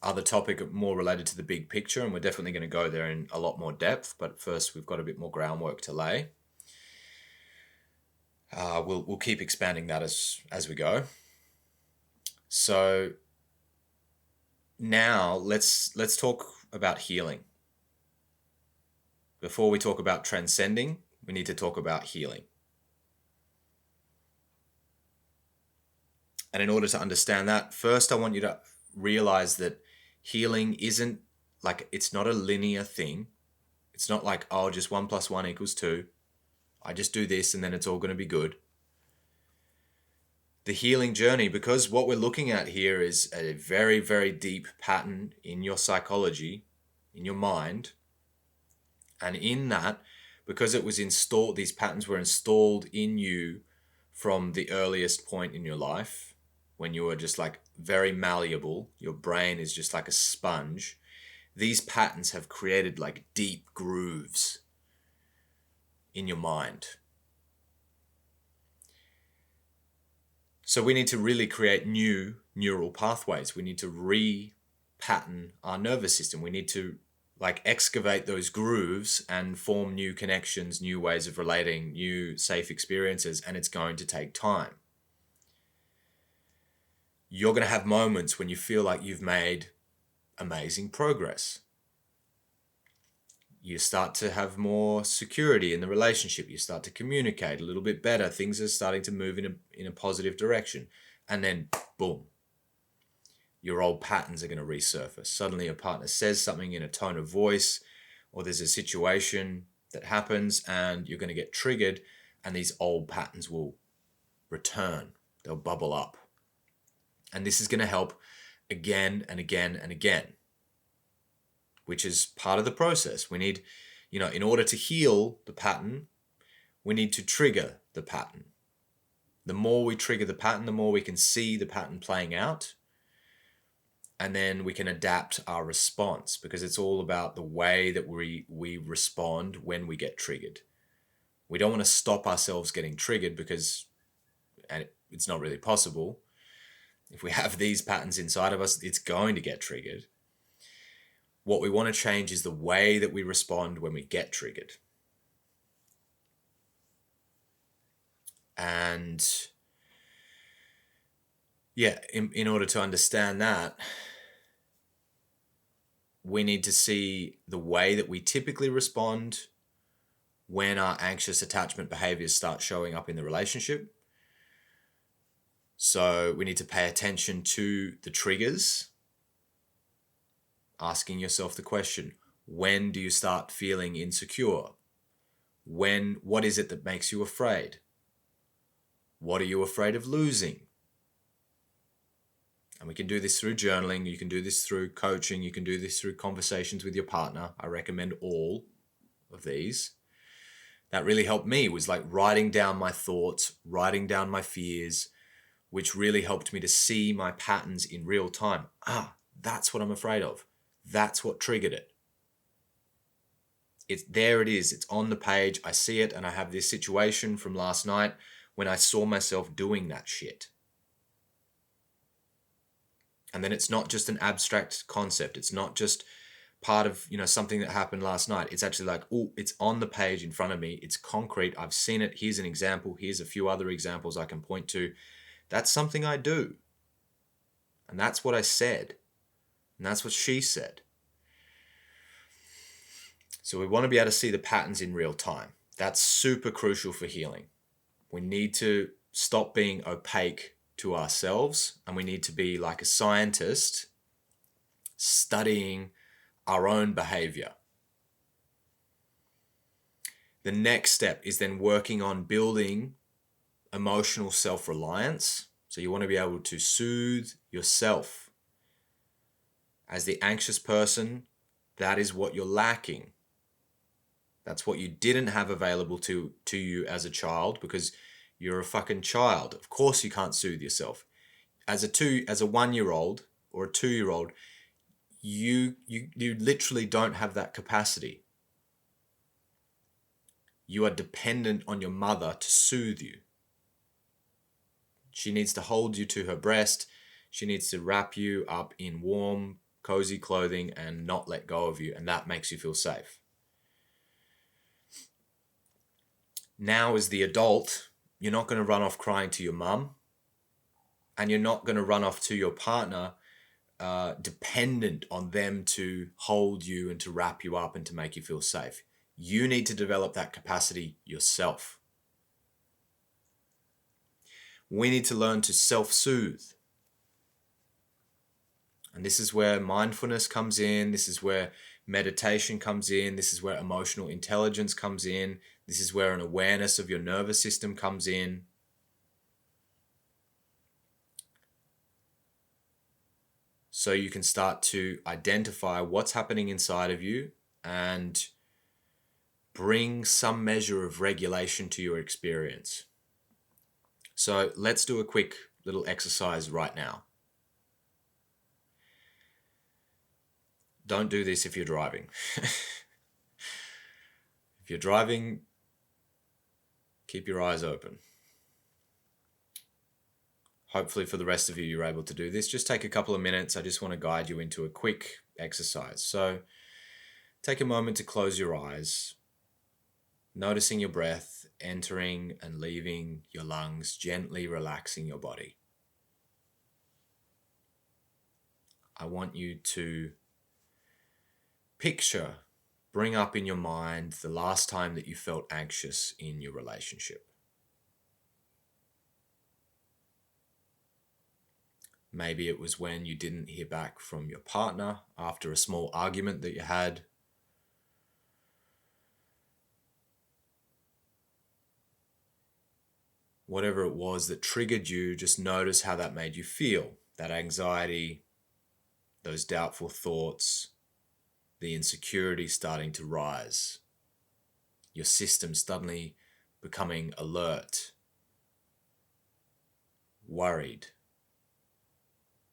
other topic more related to the big picture, and we're definitely going to go there in a lot more depth. But first, we've got a bit more groundwork to lay. We'll keep expanding that as we go. So now let's talk about healing. Before we talk about transcending, we need to talk about healing. And in order to understand that, first I want you to realize that healing isn't like, it's not a linear thing. It's not like, oh, just 1 + 1 = 2. I just do this and then it's all going to be good. The healing journey, because what we're looking at here is a very, very deep pattern in your psychology, in your mind. And in that, because it was installed, these patterns were installed in you from the earliest point in your life, when you were just like very malleable, your brain is just like a sponge. These patterns have created like deep grooves in your mind. So we need to really create new neural pathways. We need to re-pattern our nervous system. We need to like excavate those grooves and form new connections, new ways of relating, new safe experiences, and it's going to take time. You're going to have moments when you feel like you've made amazing progress. You start to have more security in the relationship. You start to communicate a little bit better. Things are starting to move in a positive direction. And then, boom, your old patterns are going to resurface. Suddenly your partner says something in a tone of voice, or there's a situation that happens and you're going to get triggered, and these old patterns will return. They'll bubble up. And this is going to help again and again and again, which is part of the process. We need, in order to heal the pattern, we need to trigger the pattern. The more we trigger the pattern, the more we can see the pattern playing out. And then we can adapt our response, because it's all about the way that we respond when we get triggered. We don't want to stop ourselves getting triggered, because it's not really possible. If we have these patterns inside of us, it's going to get triggered. What we want to change is the way that we respond when we get triggered. And yeah, in order to understand that, we need to see the way that we typically respond when our anxious attachment behaviors start showing up in the relationship. So we need to pay attention to the triggers, asking yourself the question, when do you start feeling insecure? What is it that makes you afraid? What are you afraid of losing? And we can do this through journaling. You can do this through coaching. You can do this through conversations with your partner. I recommend all of these. That really helped me, was like writing down my thoughts, writing down my fears, which really helped me to see my patterns in real time. That's what I'm afraid of. That's what triggered it. There it is. It's on the page. I see it, and I have this situation from last night when I saw myself doing that shit. And then it's not just an abstract concept. It's not just part of, something that happened last night. It's actually like, it's on the page in front of me. It's concrete. I've seen it. Here's an example. Here's a few other examples I can point to. That's something I do. And that's what I said. And that's what she said. So we want to be able to see the patterns in real time. That's super crucial for healing. We need to stop being opaque to ourselves, and we need to be like a scientist studying our own behavior. The next step is then working on building emotional self-reliance. So you want to be able to soothe yourself. As the anxious person, that is what you're lacking. That's what you didn't have available to you as a child, because you're a fucking child. Of course you can't soothe yourself. As a 1-year-old or a 2-year-old, you literally don't have that capacity. You are dependent on your mother to soothe you. She needs to hold you to her breast. She needs to wrap you up in warm, cozy clothing and not let go of you, and that makes you feel safe. Now, as the adult, you're not going to run off crying to your mum, and you're not going to run off to your partner dependent on them to hold you and to wrap you up and to make you feel safe. You need to develop that capacity yourself. We need to learn to self-soothe. And this is where mindfulness comes in. This is where meditation comes in. This is where emotional intelligence comes in. This is where an awareness of your nervous system comes in. So you can start to identify what's happening inside of you and bring some measure of regulation to your experience. So let's do a quick little exercise right now. Don't do this if you're driving. If you're driving, keep your eyes open. Hopefully for the rest of you, you're able to do this. Just take a couple of minutes. I just want to guide you into a quick exercise. So take a moment to close your eyes, noticing your breath entering and leaving your lungs, gently relaxing your body. I want you to bring up in your mind the last time that you felt anxious in your relationship. Maybe it was when you didn't hear back from your partner after a small argument that you had. Whatever it was that triggered you, just notice how that made you feel. That anxiety, those doubtful thoughts, the insecurity starting to rise. Your system suddenly becoming alert, worried.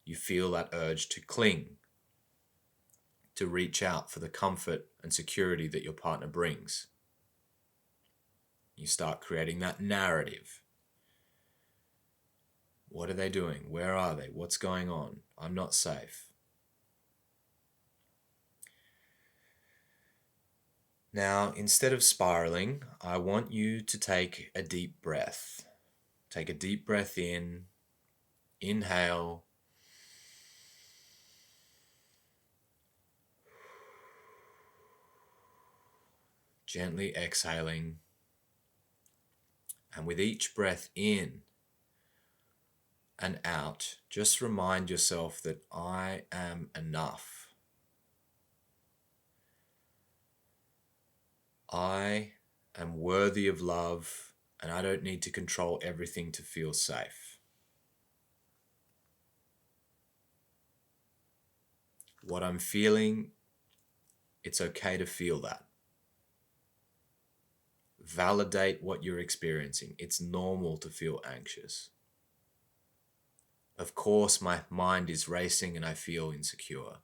You feel that urge to cling, to reach out for the comfort and security that your partner brings. You start creating that narrative. What are they doing? Where are they? What's going on? I'm not safe. Now, instead of spiraling, I want you to take a deep breath. Take a deep breath in, inhale. Gently exhaling. And with each breath in and out, just remind yourself that I am enough. I am worthy of love, and I don't need to control everything to feel safe. What I'm feeling, it's okay to feel that. Validate what you're experiencing. It's normal to feel anxious. Of course, my mind is racing and I feel insecure.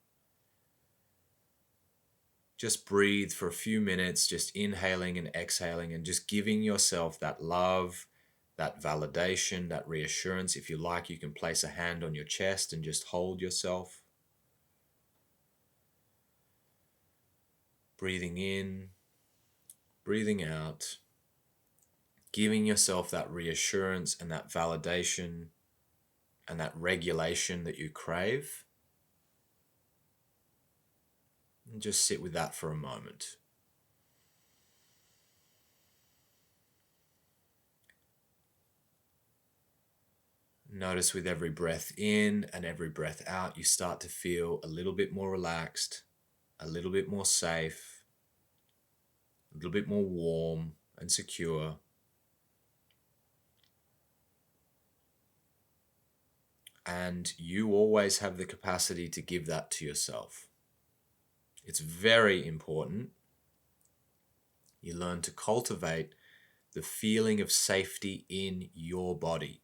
Just breathe for a few minutes, just inhaling and exhaling and just giving yourself that love, that validation, that reassurance. If you like, you can place a hand on your chest and just hold yourself. Breathing in, breathing out, giving yourself that reassurance and that validation and that regulation that you crave. And just sit with that for a moment. Notice with every breath in and every breath out, you start to feel a little bit more relaxed, a little bit more safe, a little bit more warm and secure. And you always have the capacity to give that to yourself. It's very important you learn to cultivate the feeling of safety in your body.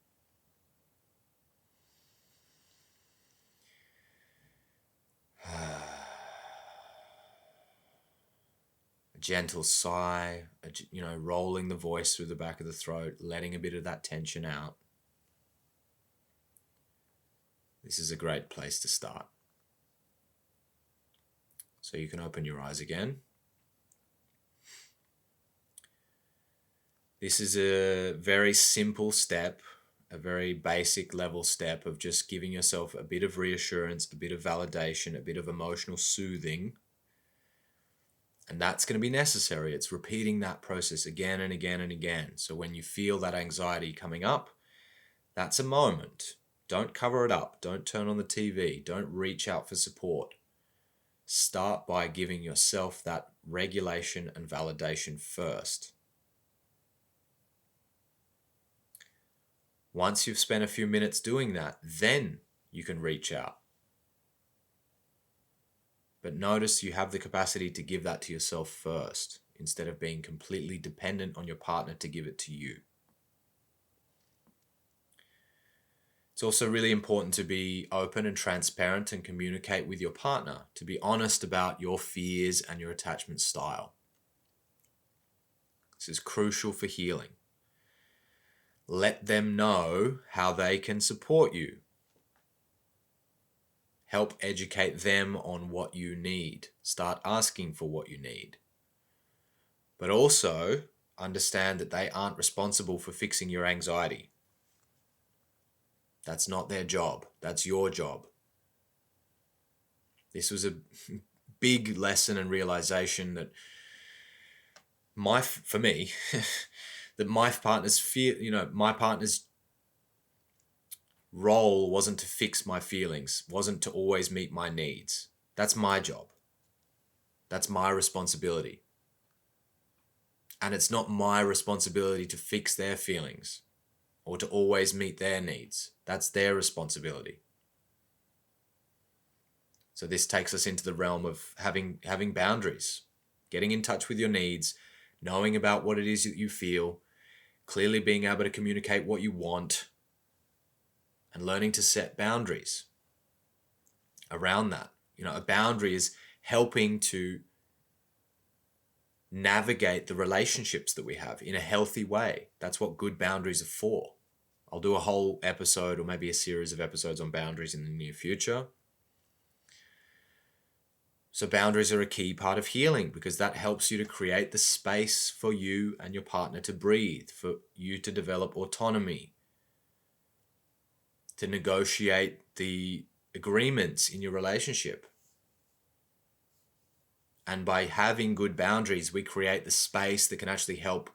A gentle sigh, rolling the voice through the back of the throat, letting a bit of that tension out. This is a great place to start. So you can open your eyes again. This is a very simple step, a very basic level step of just giving yourself a bit of reassurance, a bit of validation, a bit of emotional soothing. And that's going to be necessary. It's repeating that process again and again and again. So when you feel that anxiety coming up, that's a moment. Don't cover it up. Don't turn on the TV. Don't reach out for support. Start by giving yourself that regulation and validation first. Once you've spent a few minutes doing that, then you can reach out. But notice you have the capacity to give that to yourself first, instead of being completely dependent on your partner to give it to you. It's also really important to be open and transparent and communicate with your partner, to be honest about your fears and your attachment style. This is crucial for healing. Let them know how they can support you. Help educate them on what you need. Start asking for what you need. But also understand that they aren't responsible for fixing your anxiety. That's not their job. That's your job. This was a big lesson and realization that for me, that my partner's role wasn't to fix my feelings, wasn't to always meet my needs. That's my job. That's my responsibility. And it's not my responsibility to fix their feelings or to always meet their needs. That's their responsibility. So this takes us into the realm of having boundaries, getting in touch with your needs, knowing about what it is that you feel, clearly being able to communicate what you want, and learning to set boundaries around that. A boundary is helping to navigate the relationships that we have in a healthy way. That's what good boundaries are for. I'll do a whole episode or maybe a series of episodes on boundaries in the near future. So boundaries are a key part of healing because that helps you to create the space for you and your partner to breathe, for you to develop autonomy, to negotiate the agreements in your relationship. And by having good boundaries, we create the space that can actually help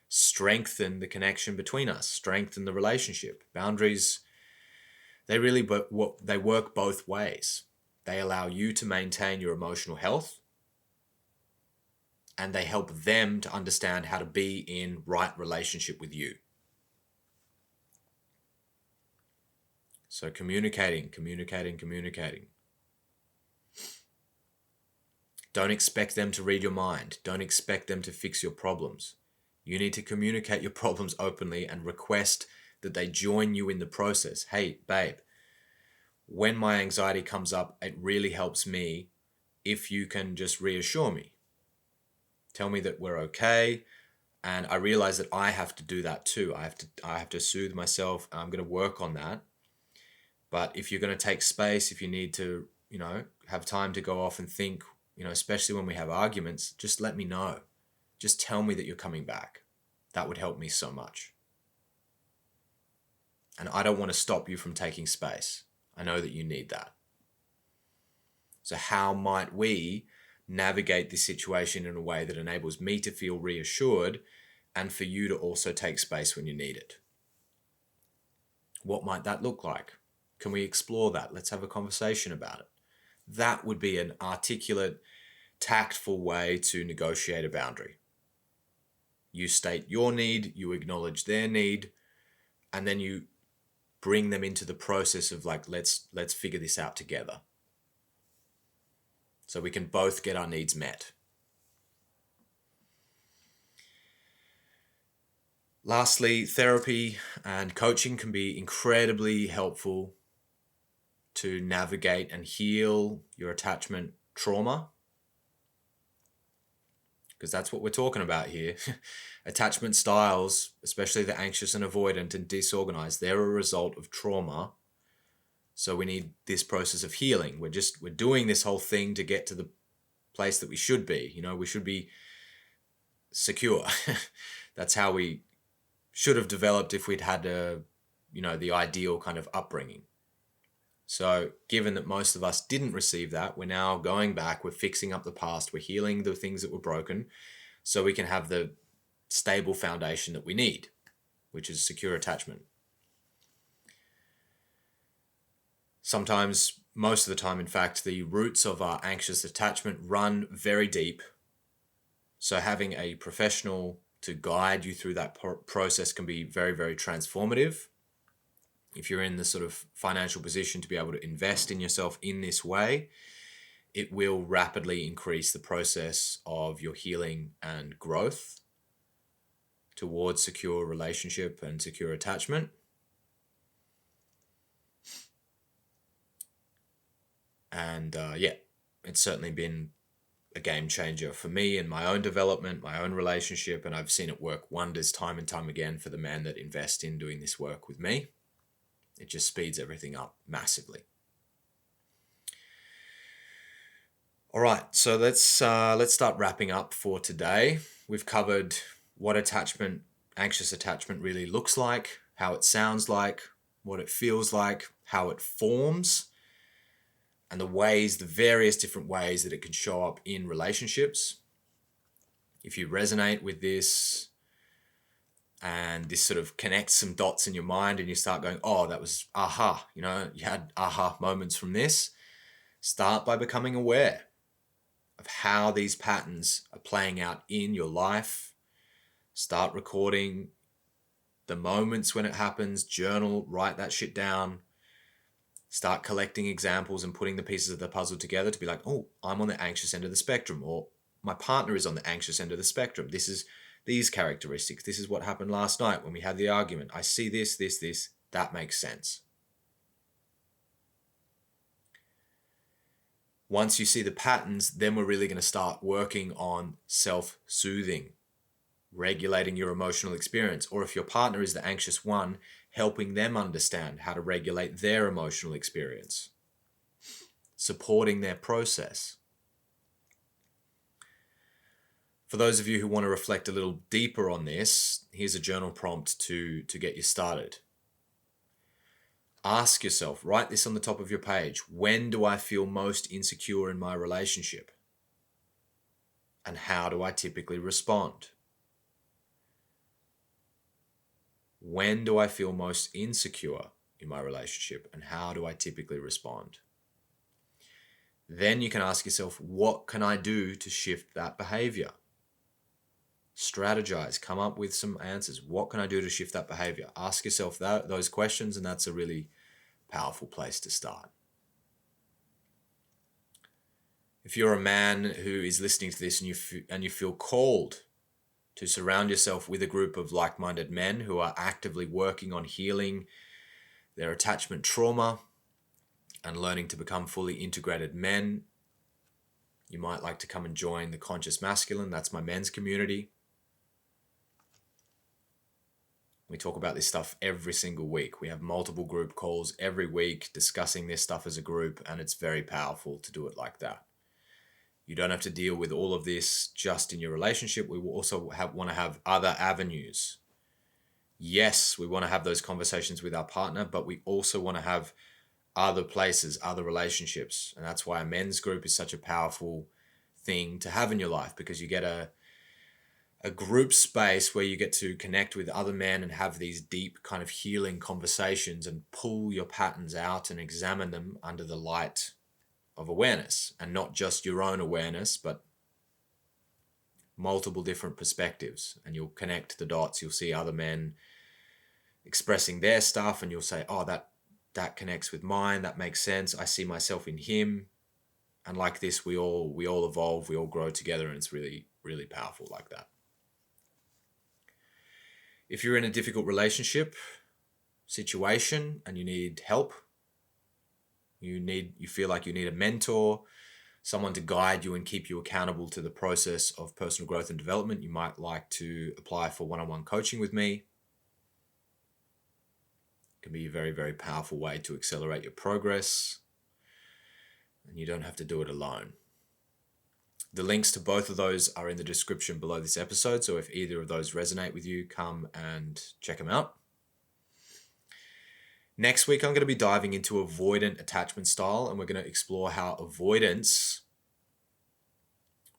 strengthen the connection between us, strengthen the relationship. Boundaries, they work both ways. They allow you to maintain your emotional health, and they help them to understand how to be in right relationship with you. So communicating. Don't expect them to read your mind. Don't expect them to fix your problems. You need to communicate your problems openly and request that they join you in the process. Hey, babe, when my anxiety comes up, it really helps me if you can just reassure me. Tell me that we're okay. And I realize that I have to do that too. I have to soothe myself. I'm going to work on that. But if you're going to take space, if you need to, have time to go off and think, especially when we have arguments, just let me know. Just tell me that you're coming back. That would help me so much. And I don't want to stop you from taking space. I know that you need that. So how might we navigate this situation in a way that enables me to feel reassured and for you to also take space when you need it? What might that look like? Can we explore that? Let's have a conversation about it. That would be an articulate, tactful way to negotiate a boundary. You state your need, you acknowledge their need, and then you bring them into the process of let's figure this out together. So we can both get our needs met. Lastly, therapy and coaching can be incredibly helpful to navigate and heal your attachment trauma, because that's what we're talking about here. Attachment styles, especially the anxious and avoidant and disorganized, they're a result of trauma. So we need this process of healing. We're doing this whole thing to get to the place that we should be. You know, we should be secure. That's how we should have developed if we'd had the ideal kind of upbringing. So given that most of us didn't receive that, we're now going back, we're fixing up the past, we're healing the things that were broken so we can have the stable foundation that we need, which is secure attachment. Sometimes, most of the time, in fact, the roots of our anxious attachment run very deep. So having a professional to guide you through that process can be very, very transformative. If you're in the sort of financial position to be able to invest in yourself in this way, it will rapidly increase the process of your healing and growth towards secure relationship and secure attachment. And it's certainly been a game changer for me in my own development, my own relationship, and I've seen it work wonders time and time again for the men that invest in doing this work with me. It just speeds everything up massively. All right, so let's start wrapping up for today. We've covered what anxious attachment really looks like, how it sounds like, what it feels like, how it forms, and the various different ways that it can show up in relationships. If you resonate with this and this sort of connects some dots in your mind and you start going, oh, that was aha, you had aha moments from this, start by becoming aware of how these patterns are playing out in your life. Start recording the moments when it happens, journal, write that shit down. Start collecting examples and putting the pieces of the puzzle together to be like, oh, I'm on the anxious end of the spectrum, or my partner is on the anxious end of the spectrum. This is these characteristics. This is what happened last night when we had the argument. I see this. That makes sense. Once you see the patterns, then we're really going to start working on self-soothing, regulating your emotional experience. Or if your partner is the anxious one, helping them understand how to regulate their emotional experience, supporting their process. For those of you who want to reflect a little deeper on this, here's a journal prompt to get you started. Ask yourself, write this on the top of your page, when do I feel most insecure in my relationship? And how do I typically respond? When do I feel most insecure in my relationship and how do I typically respond? Then you can ask yourself, what can I do to shift that behavior? Strategize, come up with some answers. What can I do to shift that behavior? Ask yourself those questions, and that's a really powerful place to start. If you're a man who is listening to this and you feel called to surround yourself with a group of like-minded men who are actively working on healing their attachment trauma and learning to become fully integrated men, you might like to come and join the Conscious Masculine. That's my men's community. We talk about this stuff every single week. We have multiple group calls every week discussing this stuff as a group, and it's very powerful to do it like that. You don't have to deal with all of this just in your relationship. We will also want to have other avenues. Yes, we want to have those conversations with our partner, but we also want to have other places, other relationships. And that's why a men's group is such a powerful thing to have in your life, because you get a group space where you get to connect with other men and have these deep kind of healing conversations and pull your patterns out and examine them under the light of awareness, and not just your own awareness, but multiple different perspectives. And you'll connect the dots. You'll see other men expressing their stuff and you'll say, oh, that connects with mine. That makes sense. I see myself in him. And like this, we all evolve, we all grow together, and it's really, really powerful like that. If you're in a difficult relationship situation and you need help, you feel like you need a mentor, someone to guide you and keep you accountable to the process of personal growth and development, you might like to apply for one-on-one coaching with me. It can be a very, very powerful way to accelerate your progress, and you don't have to do it alone. The links to both of those are in the description below this episode, so if either of those resonate with you, come and check them out. Next week, I'm going to be diving into avoidant attachment style, and we're going to explore how avoidance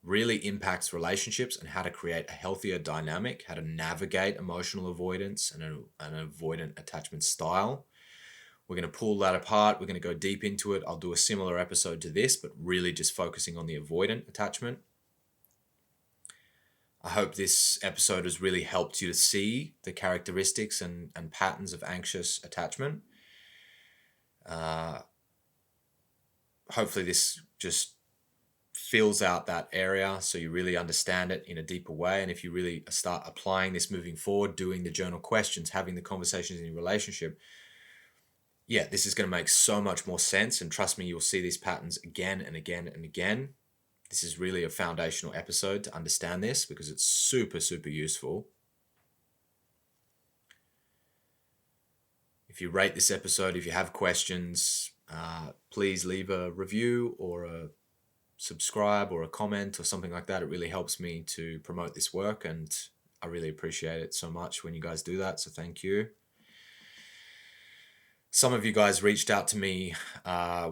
really impacts relationships and how to create a healthier dynamic, how to navigate emotional avoidance and an avoidant attachment style. We're going to pull that apart. We're going to go deep into it. I'll do a similar episode to this, but really just focusing on the avoidant attachment. I hope this episode has really helped you to see the characteristics and patterns of anxious attachment. Hopefully this just fills out that area so you really understand it in a deeper way. And if you really start applying this moving forward, doing the journal questions, having the conversations in your relationship, this is going to make so much more sense. And trust me, you'll see these patterns again and again and again. This is really a foundational episode to understand this because it's super, super useful. If you rate this episode, if you have questions, please leave a review or a subscribe or a comment or something like that. It really helps me to promote this work, and I really appreciate it so much when you guys do that. So thank you. Some of you guys reached out to me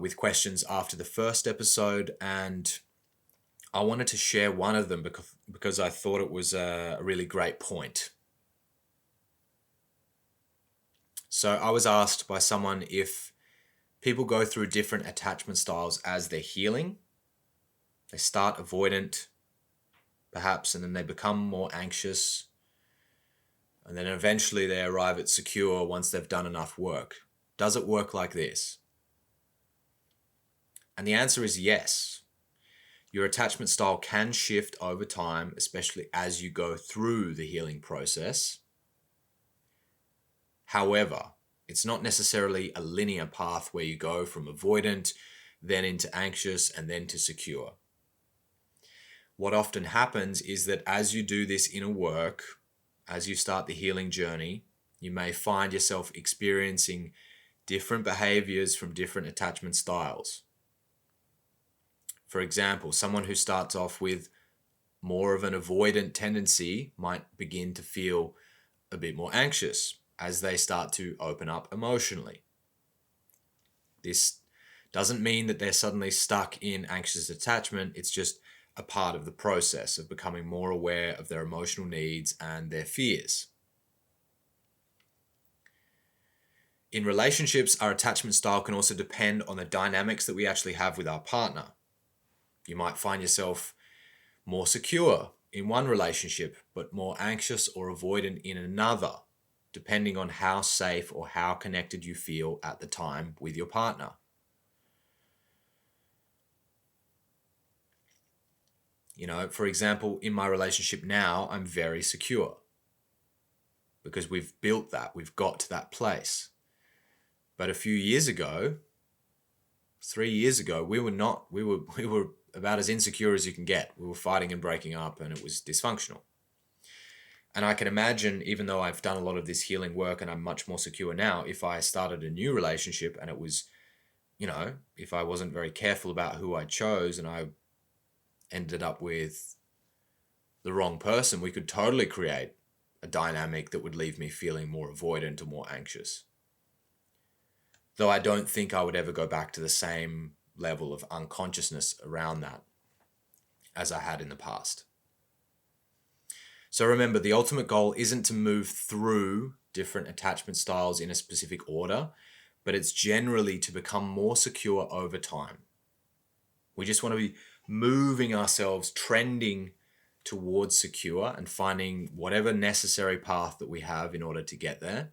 with questions after the first episode, and I wanted to share one of them because I thought it was a really great point. So I was asked by someone if people go through different attachment styles as they're healing. They start avoidant, perhaps, and then they become more anxious. And then eventually they arrive at secure once they've done enough work. Does it work like this? And the answer is yes. Your attachment style can shift over time, especially as you go through the healing process. However, it's not necessarily a linear path where you go from avoidant, then into anxious, and then to secure. What often happens is that as you do this inner work, as you start the healing journey, you may find yourself experiencing different behaviors from different attachment styles. For example, someone who starts off with more of an avoidant tendency might begin to feel a bit more anxious as they start to open up emotionally. This doesn't mean that they're suddenly stuck in anxious attachment. It's just a part of the process of becoming more aware of their emotional needs and their fears. In relationships, our attachment style can also depend on the dynamics that we actually have with our partner. You might find yourself more secure in one relationship, but more anxious or avoidant in another, depending on how safe or how connected you feel at the time with your partner. For example, in my relationship now, I'm very secure because we've built that, we've got to that place. But a few years ago, 3 years ago, we were about as insecure as you can get. We were fighting and breaking up, and it was dysfunctional. And I can imagine, even though I've done a lot of this healing work and I'm much more secure now, if I started a new relationship and it was, if I wasn't very careful about who I chose and I ended up with the wrong person, we could totally create a dynamic that would leave me feeling more avoidant or more anxious. Though I don't think I would ever go back to the same level of unconsciousness around that as I had in the past. So remember, the ultimate goal isn't to move through different attachment styles in a specific order, but it's generally to become more secure over time. We just want to be moving ourselves, trending towards secure and finding whatever necessary path that we have in order to get there.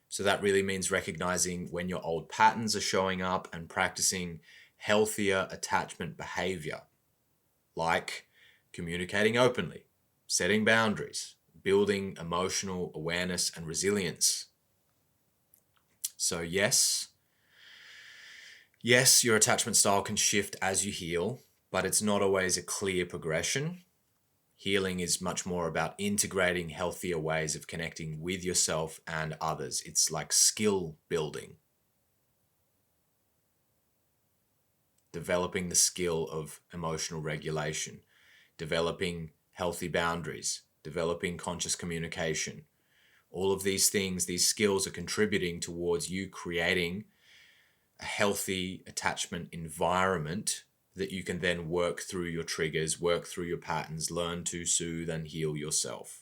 So that really means recognizing when your old patterns are showing up and practicing healthier attachment behavior, like communicating openly, setting boundaries, building emotional awareness and resilience. So yes, your attachment style can shift as you heal, but it's not always a clear progression. Healing is much more about integrating healthier ways of connecting with yourself and others. It's like skill building. developing the skill of emotional regulation, developing healthy boundaries, developing conscious communication. All of these things, these skills are contributing towards you creating a healthy attachment environment that you can then work through your triggers, work through your patterns, learn to soothe and heal yourself.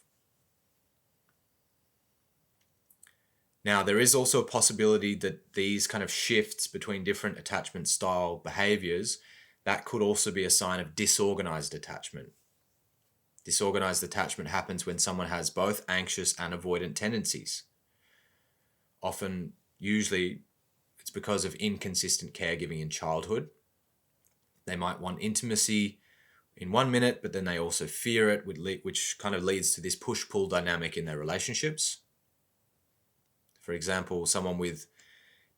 Now, there is also a possibility that these kind of shifts between different attachment style behaviors, that could also be a sign of disorganized attachment. Disorganized attachment happens when someone has both anxious and avoidant tendencies. Often, usually, it's because of inconsistent caregiving in childhood. They might want intimacy in 1 minute, but then they also fear it, which kind of leads to this push-pull dynamic in their relationships. For example, someone with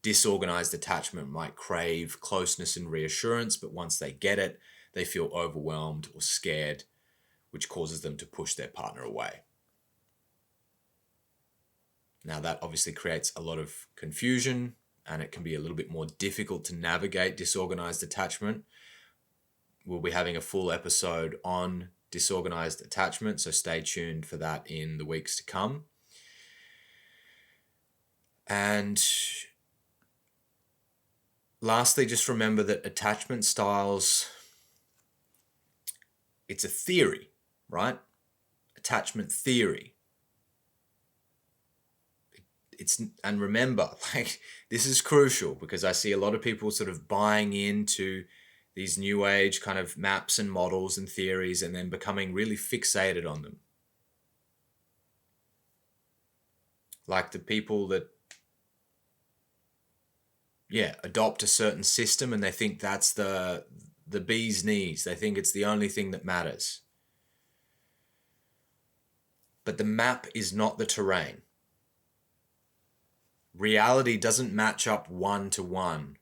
disorganized attachment might crave closeness and reassurance, but once they get it, they feel overwhelmed or scared, which causes them to push their partner away. Now, that obviously creates a lot of confusion, and it can be a little bit more difficult to navigate disorganized attachment. We'll be having a full episode on disorganized attachment, so stay tuned for that in the weeks to come. And lastly, just remember that attachment styles, it's a theory, right? Attachment theory. And remember, this is crucial because I see a lot of people sort of buying into these new age kind of maps and models and theories and then becoming really fixated on them. Like the people that adopt a certain system and they think that's the bee's knees. They think it's the only thing that matters. But the map is not the terrain. Reality doesn't match up 1-to-1.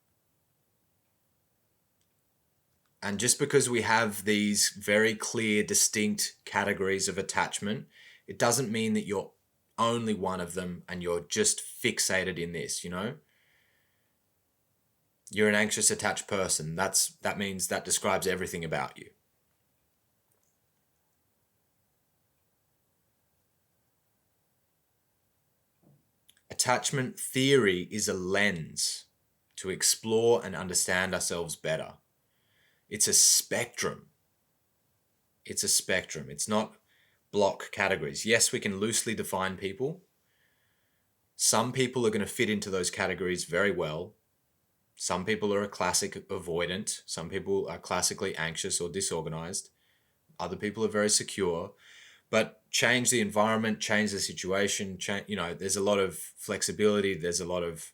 And just because we have these very clear, distinct categories of attachment, it doesn't mean that you're only one of them and you're just fixated in this, you know? You're an anxious attached person. That means that describes everything about you. Attachment theory is a lens to explore and understand ourselves better. It's a spectrum. It's a spectrum. It's not block categories. Yes, we can loosely define people. Some people are going to fit into those categories very well. Some people are a classic avoidant. Some people are classically anxious or disorganized. Other people are very secure. But change the environment, change the situation, there's a lot of flexibility, there's a lot of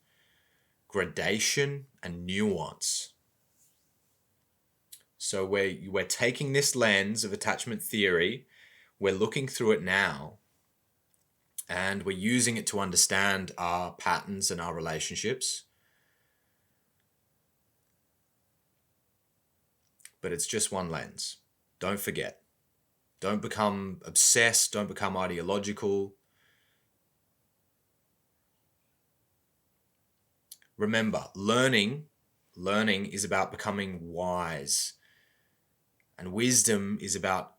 gradation and nuance. So we're taking this lens of attachment theory, we're looking through it now, and we're using it to understand our patterns and our relationships. But it's just one lens. Don't forget. Don't become obsessed. Don't become ideological. Remember, learning is about becoming wise. And wisdom is about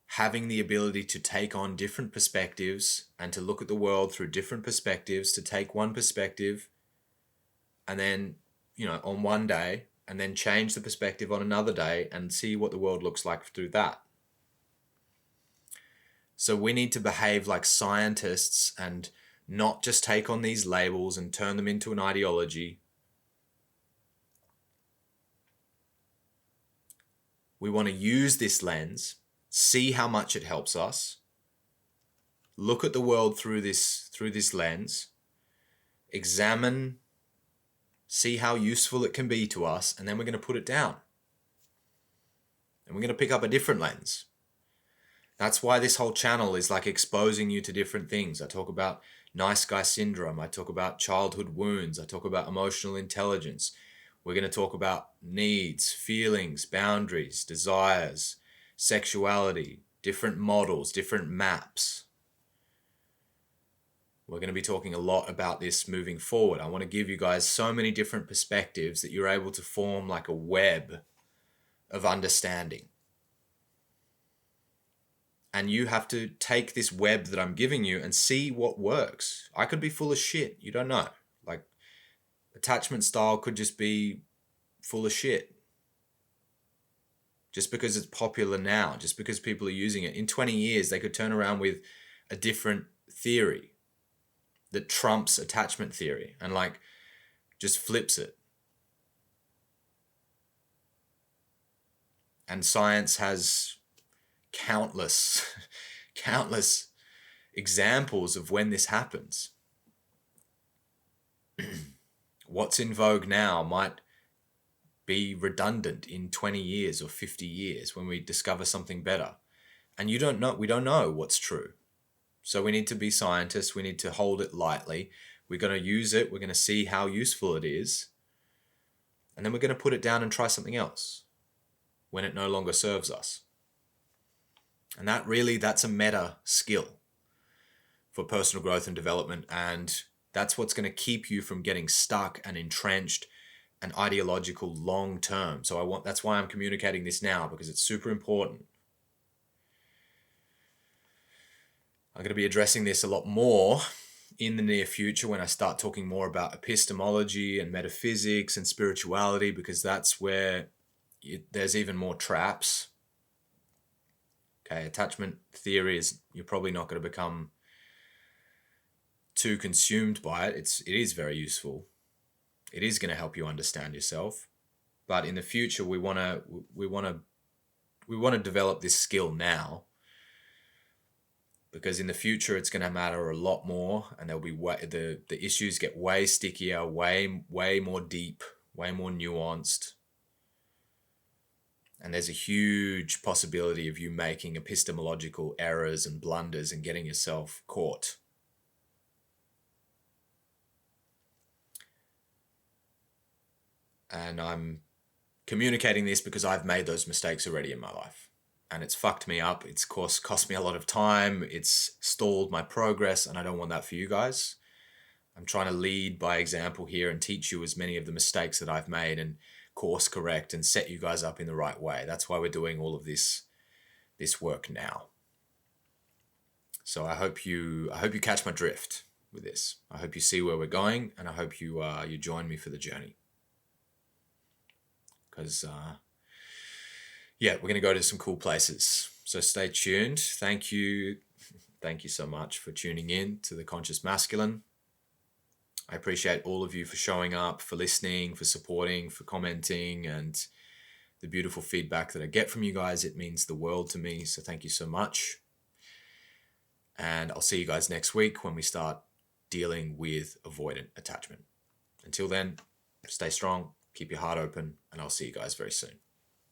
having the ability to take on different perspectives and to look at the world through different perspectives, to take one perspective and then, on one day, and then change the perspective on another day and see what the world looks like through that. So we need to behave like scientists and not just take on these labels and turn them into an ideology. We want to use this lens, see how much it helps us, look at the world through this lens, examine, see how useful it can be to us, and then we're going to put it down. And we're going to pick up a different lens. That's why this whole channel is like exposing you to different things. I talk about nice guy syndrome. I talk about childhood wounds. I talk about emotional intelligence. We're going to talk about needs, feelings, boundaries, desires, sexuality, different models, different maps. We're going to be talking a lot about this moving forward. I want to give you guys so many different perspectives that you're able to form like a web of understanding. And you have to take this web that I'm giving you and see what works. I could be full of shit. You don't know. Like, attachment style could just be full of shit. Just because it's popular now, just because people are using it. In 20 years, they could turn around with a different theory that trumps attachment theory and like just flips it. And science has countless examples of when this happens. What's in vogue now might be redundant in 20 years or 50 years when we discover something better. And we don't know what's true. So we need to be scientists. We need to hold it lightly. We're going to use it. We're going to see how useful it is. And then we're going to put it down and try something else when it no longer serves us. And that's a meta skill for personal growth and development. And that's what's going to keep you from getting stuck and entrenched and ideological long term. So that's why I'm communicating this now, because it's super important. I'm going to be addressing this a lot more in the near future when I start talking more about epistemology and metaphysics and spirituality, because that's where there's even more traps. Okay, attachment theory you're probably not going to become too consumed by it. It is very useful. It is going to help you understand yourself. But in the future, we want to develop this skill now, because in the future it's going to matter a lot more, and there'll be the issues get way stickier, way more deep, way more nuanced. And there's a huge possibility of you making epistemological errors and blunders and getting yourself caught. And I'm communicating this because I've made those mistakes already in my life. And it's fucked me up. It's cost me a lot of time. It's stalled my progress, and I don't want that for you guys. I'm trying to lead by example here and teach you as many of the mistakes that I've made and course correct and set you guys up in the right way. That's why we're doing all of this work now. So I hope you catch my drift with this. I hope you see where we're going, and I hope you join me for the journey. Because we're going to go to some cool places. So stay tuned. Thank you so much for tuning in to the Conscious Masculine. I appreciate all of you for showing up, for listening, for supporting, for commenting, and the beautiful feedback that I get from you guys. It means the world to me. So thank you so much. And I'll see you guys next week when we start dealing with avoidant attachment. Until then, stay strong, keep your heart open, and I'll see you guys very soon.